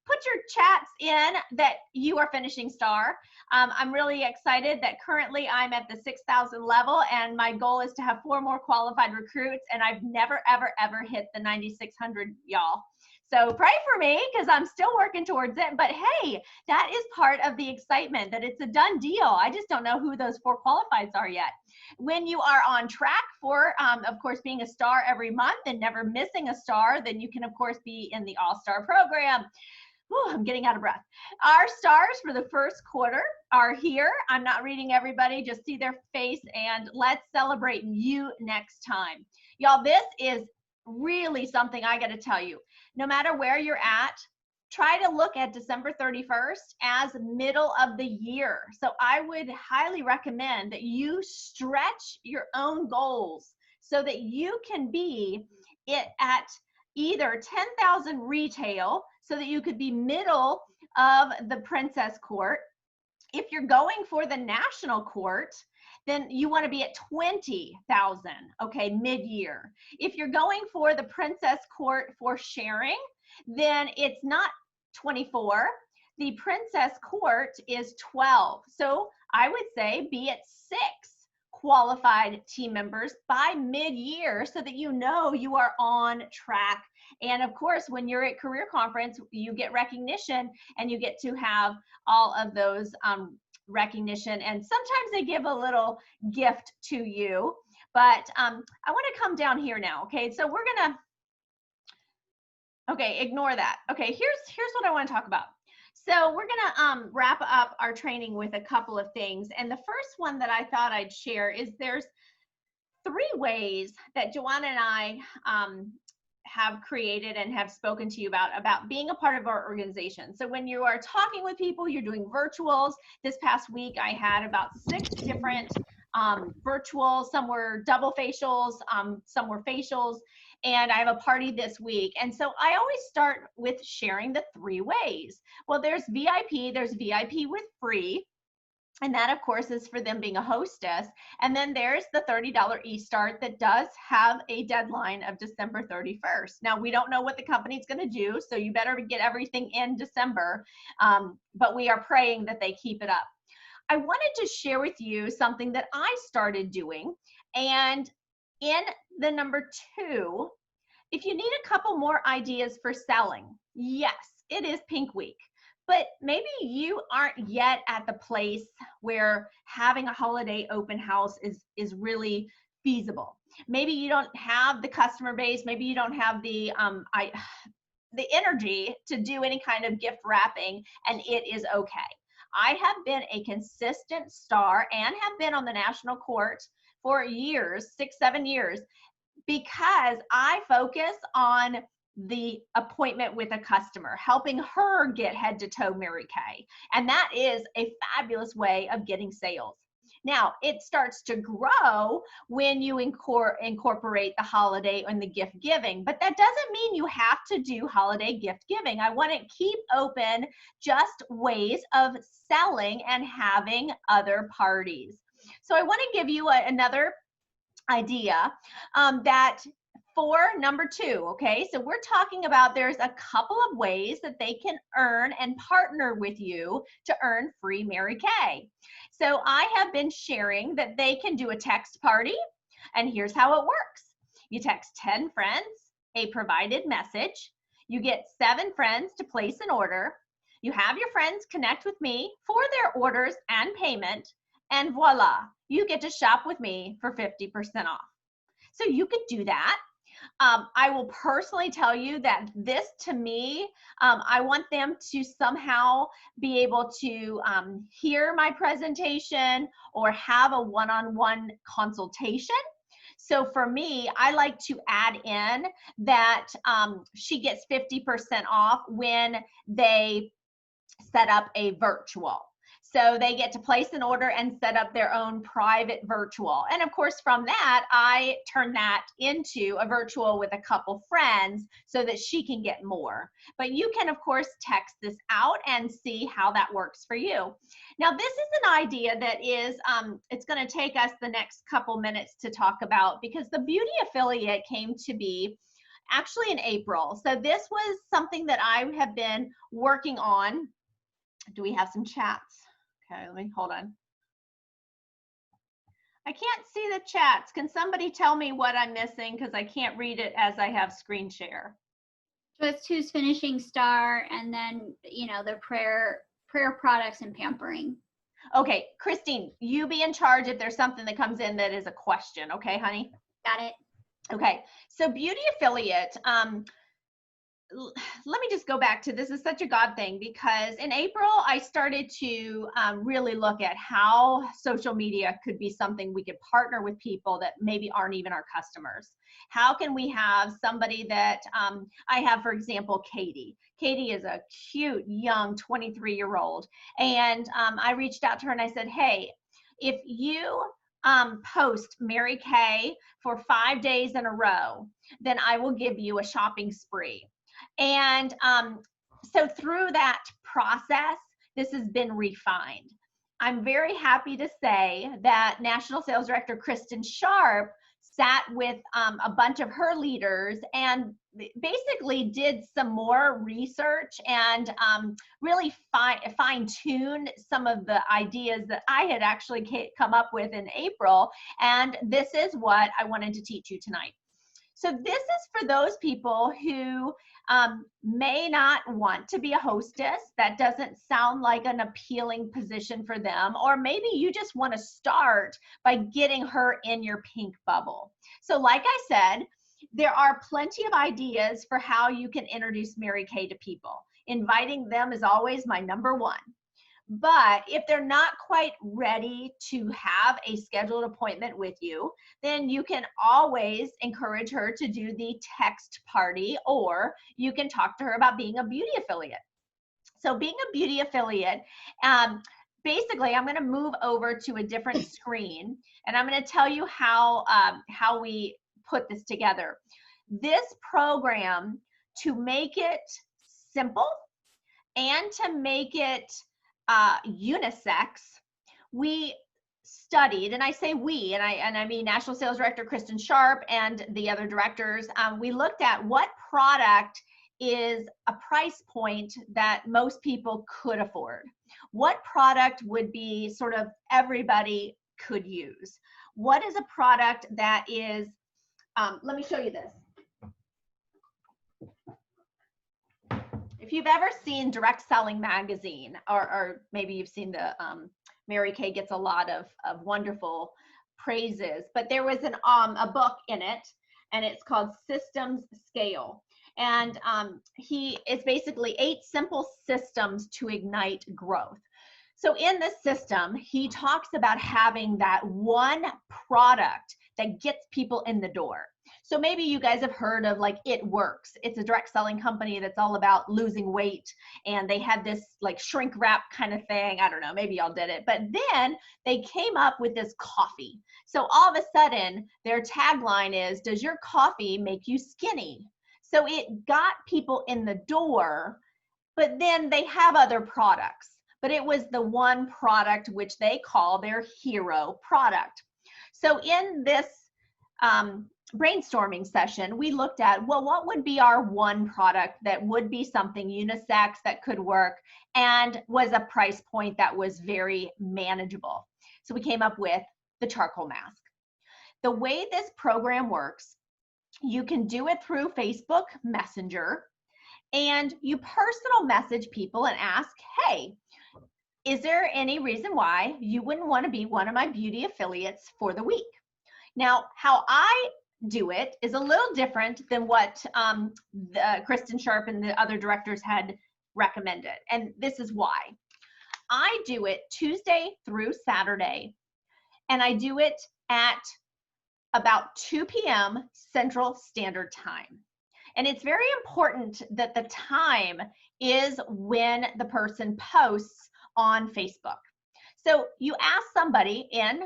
Put your chats in that you are finishing Star. I'm really excited that currently I'm at the 6,000 level, and my goal is to have 4 more qualified recruits, and I've never, ever, ever hit the 9,600, y'all. So pray for me, because I'm still working towards it. But hey, that is part of the excitement, that it's a done deal. I just don't know who those 4 qualifieds are yet. When you are on track for, of course, being a star every month and never missing a star, then you can, of course, be in the All-Star program. Whew, I'm getting out of breath. Our stars for the first quarter are here. I'm not reading everybody, just see their face, and let's celebrate you next time. Y'all, this is really something I got to tell you. No matter where you're at, try to look at December 31st as middle of the year. So I would highly recommend that you stretch your own goals so that you can be at either 10,000 retail, so that you could be middle of the Princess Court. If you're going for the National Court, then you want to be at 20,000, okay, mid-year. If you're going for the Princess Court for sharing, then it's not 24. The Princess Court is 12. So I would say be at 6 qualified team members by mid-year, so that you know you are on track. And of course, when you're at Career Conference, you get recognition, and you get to have all of those recognition. And sometimes they give a little gift to you. But I want to come down here now. Okay, so we're gonna, okay, ignore that. Okay, here's what I want to talk about. So we're gonna wrap up our training with a couple of things. And the first one that I thought I'd share is there's 3 ways that Joanna and I have created and have spoken to you about being a part of our organization. So when you are talking with people, you're doing virtuals. This past week, I had about 6 different virtuals. Some were double facials, some were facials, and I have a party this week. And so I always start with sharing the 3 ways. Well, there's VIP with free. And that, of course, is for them being a hostess. And then there's the $30 e-start that does have a deadline of December 31st. Now, we don't know what the company's going to do, so you better get everything in December. But we are praying that they keep it up. I wanted to share with you something that I started doing. And in the number 2, if you need a couple more ideas for selling, yes, it is Pink Week. But maybe you aren't yet at the place where having a holiday open house is really feasible. Maybe you don't have the customer base. Maybe you don't have the energy to do any kind of gift wrapping, and it is okay. I have been a consistent star and have been on the national court for years, 6-7 years, because I focus on the appointment with a customer, helping her get head to toe Mary Kay. And that is a fabulous way of getting sales. Now, it starts to grow when you incorporate the holiday and the gift giving, but that doesn't mean you have to do holiday gift giving. I want to keep open just ways of selling and having other parties. So I want to give you another idea that for number 2, okay, so we're talking about there's a couple of ways that they can earn and partner with you to earn free Mary Kay. So I have been sharing that they can do a text party, and here's how it works. You text 10 friends a provided message. You get 7 friends to place an order. You have your friends connect with me for their orders and payment, and voila, you get to shop with me for 50% off. So you could do that. I will personally tell you that this, to me, I want them to somehow be able to hear my presentation or have a one-on-one consultation. So for me, I like to add in that she gets 50% off when they set up a virtual. So they get to place an order and set up their own private virtual. And of course, from that, I turn that into a virtual with a couple friends so that she can get more. But you can, of course, text this out and see how that works for you. Now, this is an idea that is, it's going to take us the next couple minutes to talk about, because the beauty affiliate came to be actually in April. So this was something that I have been working on. Do we have some chats? Okay, let me, hold on. I can't see the chats. Can somebody tell me what I'm missing? Because I can't read it as I have screen share. Just who's finishing star, and then, you know, the prayer products and pampering. Okay, Christine, you be in charge if there's something that comes in that is a question. Okay, honey? Got it. Okay, so beauty affiliate. Let me just go back to, this is such a God thing, because in April, I started to really look at how social media could be something we could partner with people that maybe aren't even our customers. How can we have somebody that, I have, for example, Katie. Katie is a cute, young 23-year-old. And I reached out to her and I said, hey, if you post Mary Kay for 5 days in a row, then I will give you a shopping spree. And so through that process, this has been refined. I'm very happy to say that National Sales Director Kristen Sharp sat with a bunch of her leaders and basically did some more research and really fine-tuned some of the ideas that I had actually come up with in April. And this is what I wanted to teach you tonight. So this is for those people who may not want to be a hostess. That doesn't sound like an appealing position for them. Or maybe you just want to start by getting her in your pink bubble. So like I said, there are plenty of ideas for how you can introduce Mary Kay to people. Inviting them is always my number one. But if they're not quite ready to have a scheduled appointment with you, then you can always encourage her to do the text party, or you can talk to her about being a beauty affiliate. So being a beauty affiliate, basically, I'm going to move over to a different screen, and I'm going to tell you how we put this together. This program, to make it simple and to make it unisex, we studied, and I say we, and I mean National Sales Director Kristen Sharp and the other directors, we looked at what product is a price point that most people could afford. What product would be sort of everybody could use? What is a product that is, let me show you this. If you've ever seen Direct Selling Magazine, or maybe you've seen the, Mary Kay gets a lot of wonderful praises, but there was a book in it, and it's called Systems Scale. And it's basically 8 simple systems to ignite growth. So in this system, he talks about having that one product that gets people in the door. So maybe you guys have heard of like It Works. It's a direct selling company that's all about losing weight. And they had this like shrink wrap kind of thing. I don't know, maybe y'all did it. But then they came up with this coffee. So all of a sudden, their tagline is, does your coffee make you skinny? So it got people in the door, but then they have other products. But it was the one product which they call their hero product. So in this brainstorming session, we looked at, well, what would be our one product that would be something unisex that could work and was a price point that was very manageable. So we came up with the charcoal mask. The way this program works, you can do it through Facebook Messenger, and you personal message people and ask, hey, is there any reason why you wouldn't want to be one of my beauty affiliates for the week? Now, how I do it is a little different than what Kristen Sharp and the other directors had recommended. And this is why. I do it Tuesday through Saturday, and I do it at about 2 p.m. Central Standard Time. And it's very important that the time is when the person posts on Facebook. So you ask somebody in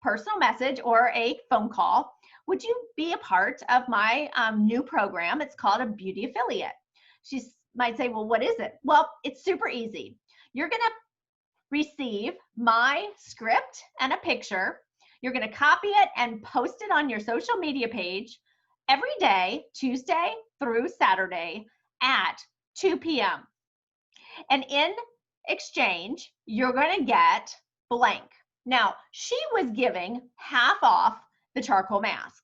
personal message or a phone call, would you be a part of my new program? It's called a beauty affiliate. She might say, well, what is it? Well, it's super easy. You're going to receive my script and a picture. You're going to copy it and post it on your social media page every day, Tuesday through Saturday at 2 p.m. And in exchange, you're going to get blank. Now, she was giving half off the charcoal mask.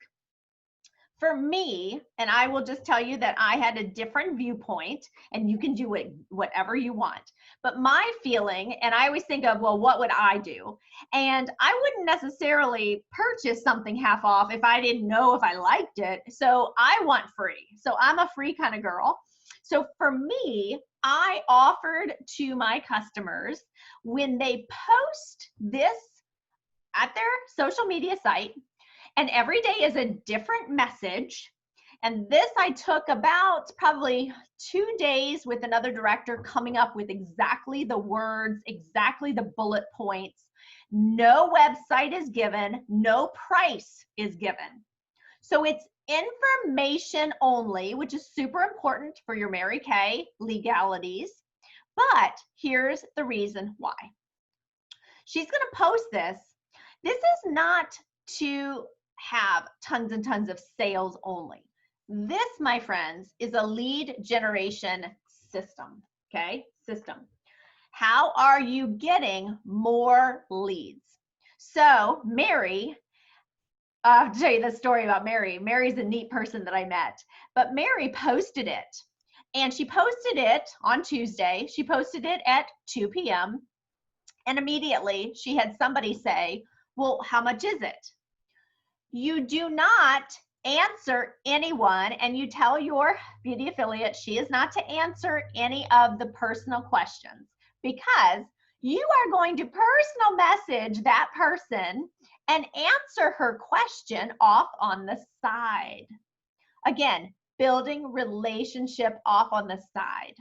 For me, and I will just tell you that I had a different viewpoint, and you can do it whatever you want. But my feeling, and I always think of, well, what would I do? And I wouldn't necessarily purchase something half off if I didn't know if I liked it. So I want free. So I'm a free kind of girl. So for me, I offered to my customers, when they post this at their social media site, and every day is a different message. And this I took about probably 2 days with another director coming up with exactly the words, exactly the bullet points. No website is given, no price is given. So it's information only, which is super important for your Mary Kay legalities. But here's the reason why. She's going to post this. This is not to have tons and tons of sales only. This, my friends, is a lead generation system, okay? System. How are you getting more leads? So Mary, I'll tell you the story about Mary. Mary's a neat person that I met, but Mary posted it, and she posted it on Tuesday. She posted it at 2 p.m. and immediately she had somebody say, well, how much is it? You do not answer anyone, and you tell your beauty affiliate she is not to answer any of the personal questions, because You are going to personal message that person and answer her question off on the side. Again, building relationship off on the side.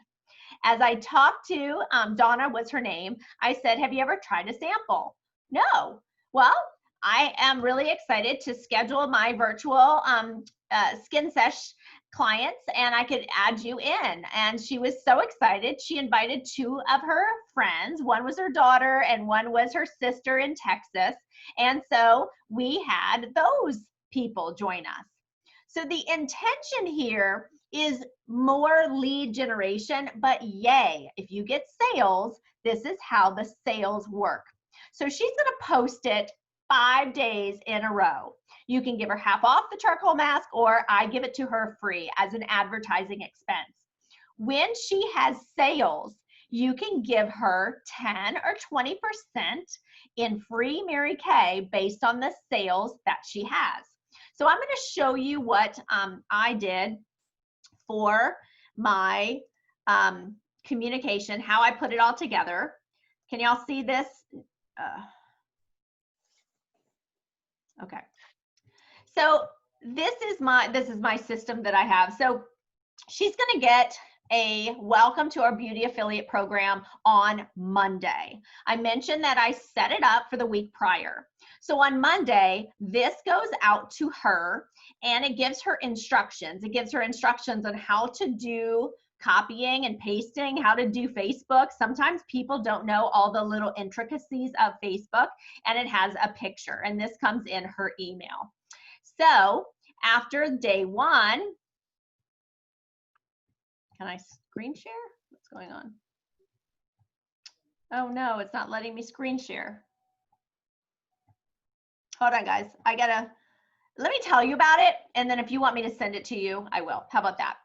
As I talked to, Donna was her name, I said, have you ever tried a sample? No. Well, I am really excited to schedule my virtual skin sesh clients, and I could add you in. And she was so excited. She invited 2 of her friends. One was her daughter and one was her sister in Texas. And so we had those people join us. So the intention here is more lead generation, but yay, if you get sales, this is how the sales work. So she's gonna post it 5 days in a row. You can give her half off the charcoal mask, or I give it to her free as an advertising expense. When she has sales, you can give her 10 or 20% in free Mary Kay based on the sales that she has. So I'm going to show you what I did for my communication, how I put it all together. Can y'all see this? Okay. So this is my system that I have. So she's going to get a welcome to our beauty affiliate program on Monday. I mentioned that I set it up for the week prior. So on Monday, this goes out to her and it gives her instructions. It gives her instructions on how to do copying and pasting, how to do Facebook. Sometimes people don't know all the little intricacies of Facebook, and it has a picture, and this comes in her email. So after day 1, can I screen share? What's going on? Oh no, it's not letting me screen share. Hold on, guys. Let me tell you about it, and then if you want me to send it to you, I will. How about that?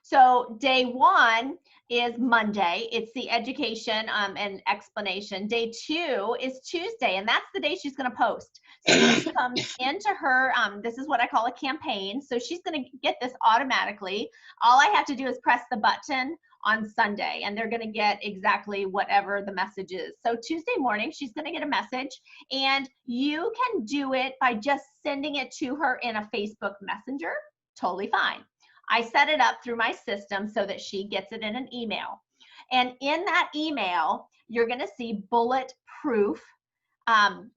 So day 1 is Monday. It's the education and explanation. Day 2 is Tuesday, and that's the day she's going to post. So this comes into her, this is what I call a campaign. So she's going to get this automatically. All I have to do is press the button on Sunday, and they're going to get exactly whatever the message is. So Tuesday morning, she's going to get a message, and you can do it by just sending it to her in a Facebook Messenger. Totally fine. I set it up through my system so that she gets it in an email. And in that email, you're going to see bulletproof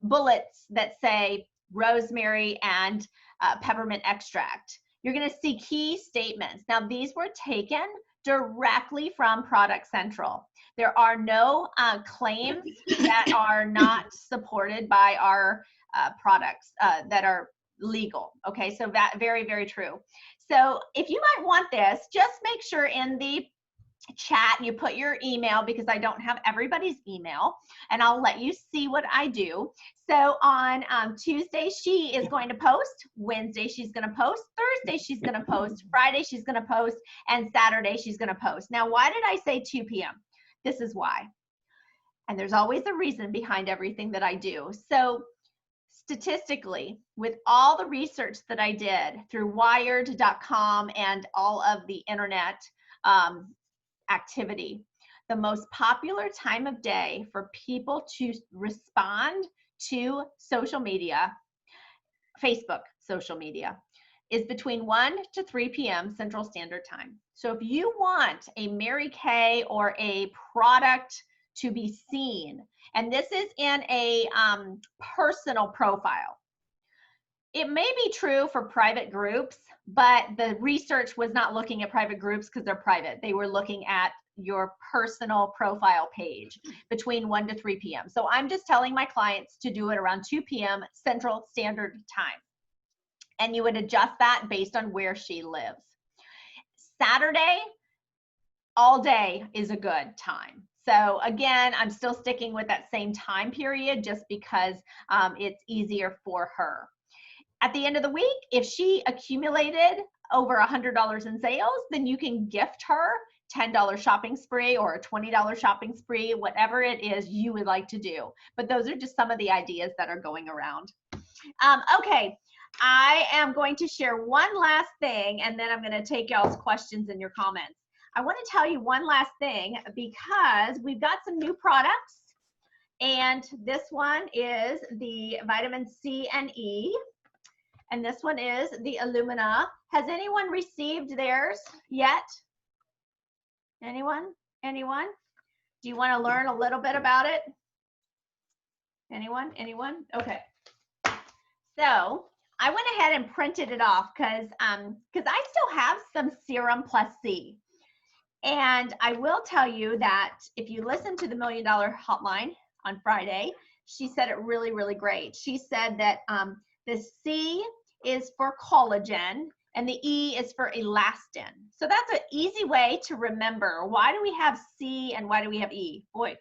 bullets that say rosemary and peppermint extract. You're going to see key statements. Now, these were taken directly from Product Central. There are no claims that are not supported by our products that are legal. Okay, so that very, very true. So if you might want this, just make sure in the chat you put your email, because I don't have everybody's email, and I'll let you see what I do. So on Tuesday she is going to post, Wednesday she's going to post, Thursday she's going to post, Friday she's going to post, and Saturday she's going to post. Now, why did I say 2 p.m.? This is why. And there's always a reason behind everything that I do. So statistically, with all the research that I did through wired.com and all of the internet activity, the most popular time of day for people to respond to social media, Facebook social media, is between 1 to 3 p.m. Central Standard Time. So if you want a Mary Kay or a product to be seen, and this is in a personal profile, it may be true for private groups, but the research was not looking at private groups because they're private. They were looking at your personal profile page between 1 to 3 p.m. So I'm just telling my clients to do it around 2 p.m. Central Standard Time. And you would adjust that based on where she lives. Saturday, all day is a good time. So again, I'm still sticking with that same time period just because it's easier for her. At the end of the week, if she accumulated over $100 in sales, then you can gift her $10 shopping spree or a $20 shopping spree, whatever it is you would like to do. But those are just some of the ideas that are going around. Okay, I am going to share one last thing, and then I'm going to take y'all's questions and your comments. I want to tell you one last thing because we've got some new products And this one is the vitamin C and E. And this one is the Illumina. Has anyone received theirs yet? Anyone? Anyone? Do you want to learn a little bit about it? Anyone? Anyone? Okay. So I went ahead and printed it off because I still have some Serum Plus C. And I will tell you that if you listen to the $1 Million Hotline on Friday, she said it really, really great. She said that the C is for collagen and the E is for elastin. So that's an easy way to remember. Why do we have C and why do we have E? Boy,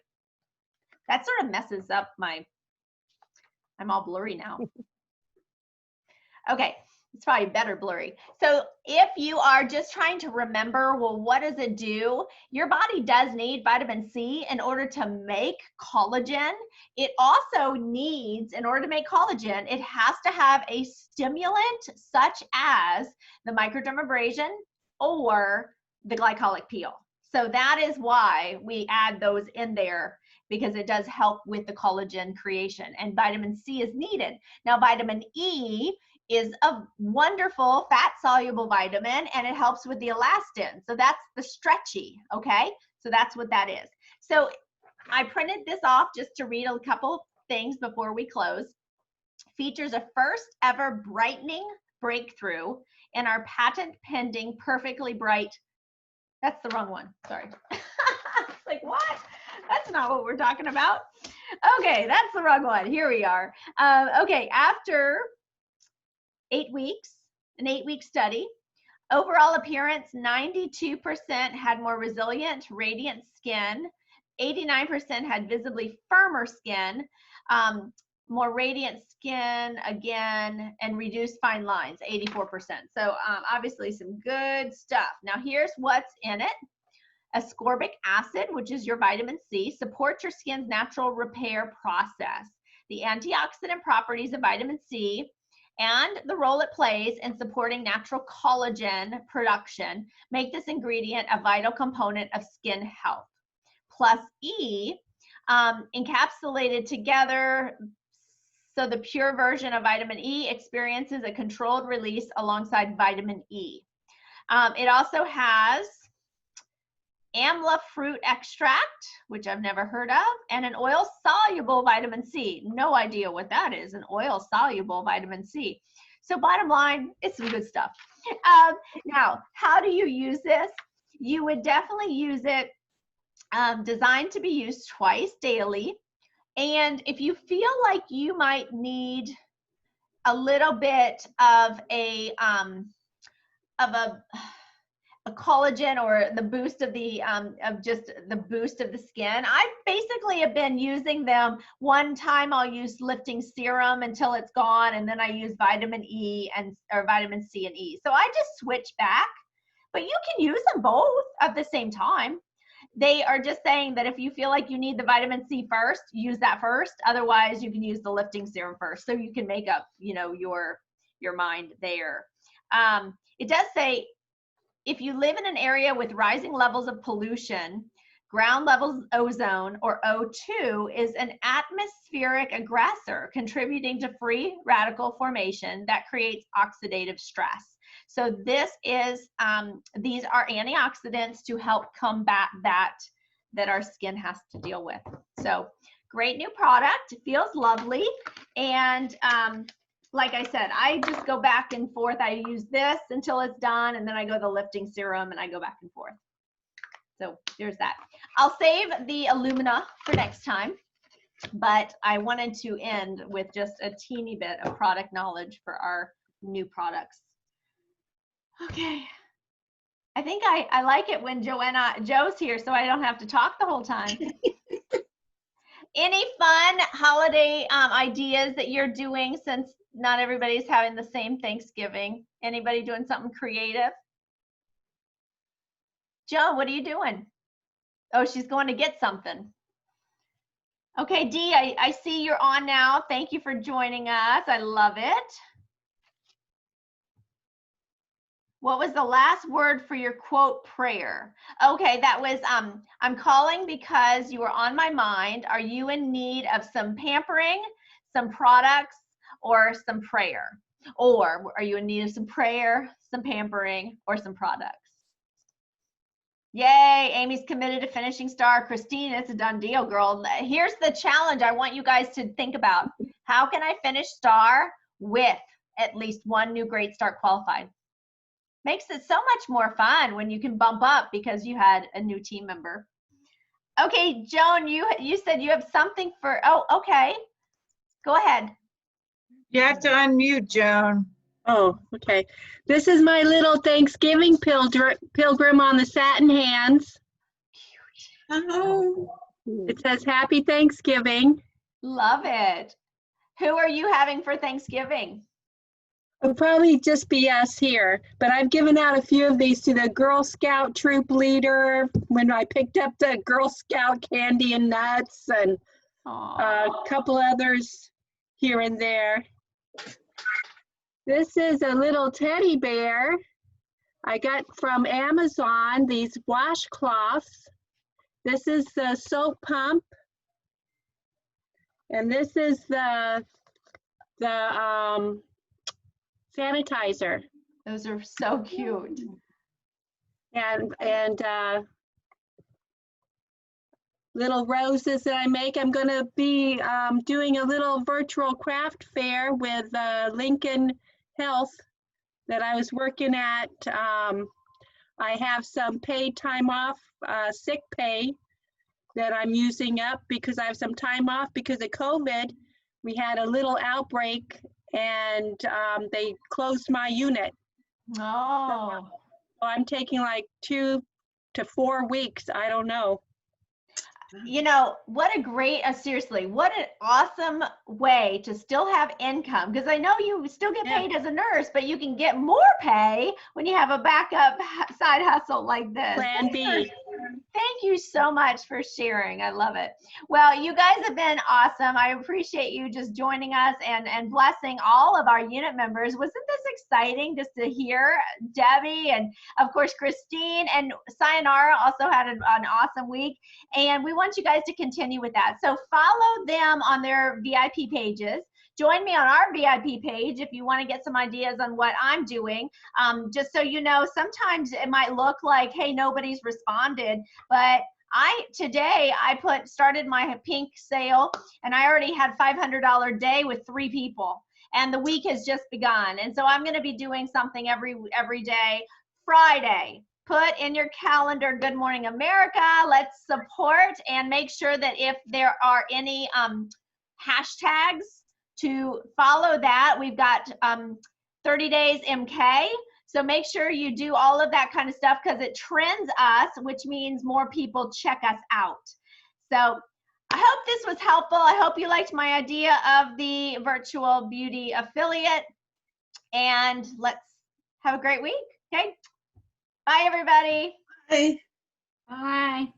that sort of messes up I'm all blurry now. Okay, it's probably better blurry. So if you are just trying to remember, well, what does it do? Your body does need vitamin C in order to make collagen. It also needs, in order to make collagen, it has to have a stimulant such as the microdermabrasion or the glycolic peel. So that is why we add those in there, because it does help with the collagen creation, and vitamin C is needed. Now, vitamin E is a wonderful fat-soluble vitamin, and it helps with the elastin. So that's the stretchy, okay? So that's what that is. So I printed this off just to read a couple things before we close. Features a first ever brightening breakthrough in our patent-pending perfectly bright. That's the wrong one, sorry. Like, what? That's not what we're talking about. Okay, that's the wrong one. Here we are. Okay, after 8 weeks, an 8-week study, overall appearance, 92% had more resilient, radiant skin. 89% had visibly firmer skin, more radiant skin again, and reduced fine lines, 84%. So obviously some good stuff. Now here's what's in it. Ascorbic acid, which is your vitamin C, supports your skin's natural repair process. The antioxidant properties of vitamin C and the role it plays in supporting natural collagen production make this ingredient a vital component of skin health. Plus E, encapsulated together, so the pure version of vitamin E experiences a controlled release alongside vitamin E. It also has amla fruit extract, which I've never heard of, and an oil-soluble vitamin C. No idea what that is, an oil-soluble vitamin C. So bottom line, it's some good stuff. Now, how do you use this? You would definitely use it designed to be used twice daily. And if you feel like you might need a little bit of a collagen or the boost of the boost of the skin, I basically have been using them. One time I'll use lifting serum until it's gone, and then I use vitamin E or vitamin C and E. So I just switch back, but you can use them both at the same time. They are just saying that if you feel like you need the vitamin C first, use that first. Otherwise, you can use the lifting serum first, so you can make up, your mind there. It does say, if you live in an area with rising levels of pollution, ground level ozone, or O2 is an atmospheric aggressor contributing to free radical formation that creates oxidative stress. So this is, these are antioxidants to help combat that our skin has to deal with. So great new product, it feels lovely. And like I said, I just go back and forth. I use this until it's done, and then I go the lifting serum and I go back and forth. So there's that. I'll save the Illumina for next time, but I wanted to end with just a teeny bit of product knowledge for our new products. Okay. I think I like it when Joe's here, so I don't have to talk the whole time. Any fun holiday ideas that you're doing, since not everybody's having the same Thanksgiving? Anybody doing something creative? Joe, what are you doing? Oh, she's going to get something. Okay, Dee, I see you're on now. Thank you for joining us. I love it. What was the last word for your quote prayer? Okay, that was, I'm calling because you were on my mind. Are you in need of some pampering, some products, or some prayer? Or are you in need of some prayer, some pampering, or some products? Yay, Amy's committed to finishing star. Christine, it's a done deal, girl. Here's the challenge I want you guys to think about. How can I finish star with at least one new Great Start qualified? Makes it so much more fun when you can bump up because you had a new team member. Okay, Joan, you said you have something for, oh, okay. Go ahead. You have to unmute, Joan. Oh, okay. This is my little Thanksgiving pilgrim on the satin hands. Oh. It says Happy Thanksgiving. Love it. Who are you having for Thanksgiving? It'll probably just be us here, but I've given out a few of these to the Girl Scout troop leader when I picked up the Girl Scout candy and nuts, and a couple others here and there. This is a little teddy bear I got from Amazon, these washcloths. This is the soap pump. And this is the sanitizer. Those are so cute. And little roses that I make. I'm going to be doing a little virtual craft fair with Lincoln Health that I was working at. I have some paid time off, sick pay that I'm using up because I have some time off because of COVID. We had a little outbreak and they closed my unit. Oh. So I'm taking like 2 to 4 weeks. I don't know. You know, what a great, seriously, what an awesome way to still have income, because I know you still get paid as a nurse, but you can get more pay when you have a backup side hustle like this. Plan B. Thank you so much for sharing. I love it. Well, you guys have been awesome. I appreciate you just joining us and blessing all of our unit members. Wasn't this exciting just to hear Debbie and, of course, Christine and Sayonara also had an awesome week. And we want you guys to continue with that. So follow them on their VIP pages. Join me on our VIP page if you want to get some ideas on what I'm doing. Just so you know, sometimes it might look like, hey, nobody's responded, but today I started my pink sale and I already had $500 day with 3 people and the week has just begun. And so I'm going to be doing something every day. Friday, put in your calendar, Good Morning America. Let's support and make sure that if there are any hashtags to follow that. We've got 30 days MK. So make sure you do all of that kind of stuff because it trends us, which means more people check us out. So I hope this was helpful. I hope you liked my idea of the virtual beauty affiliate. And let's have a great week. Okay. Bye, everybody. Bye. Bye.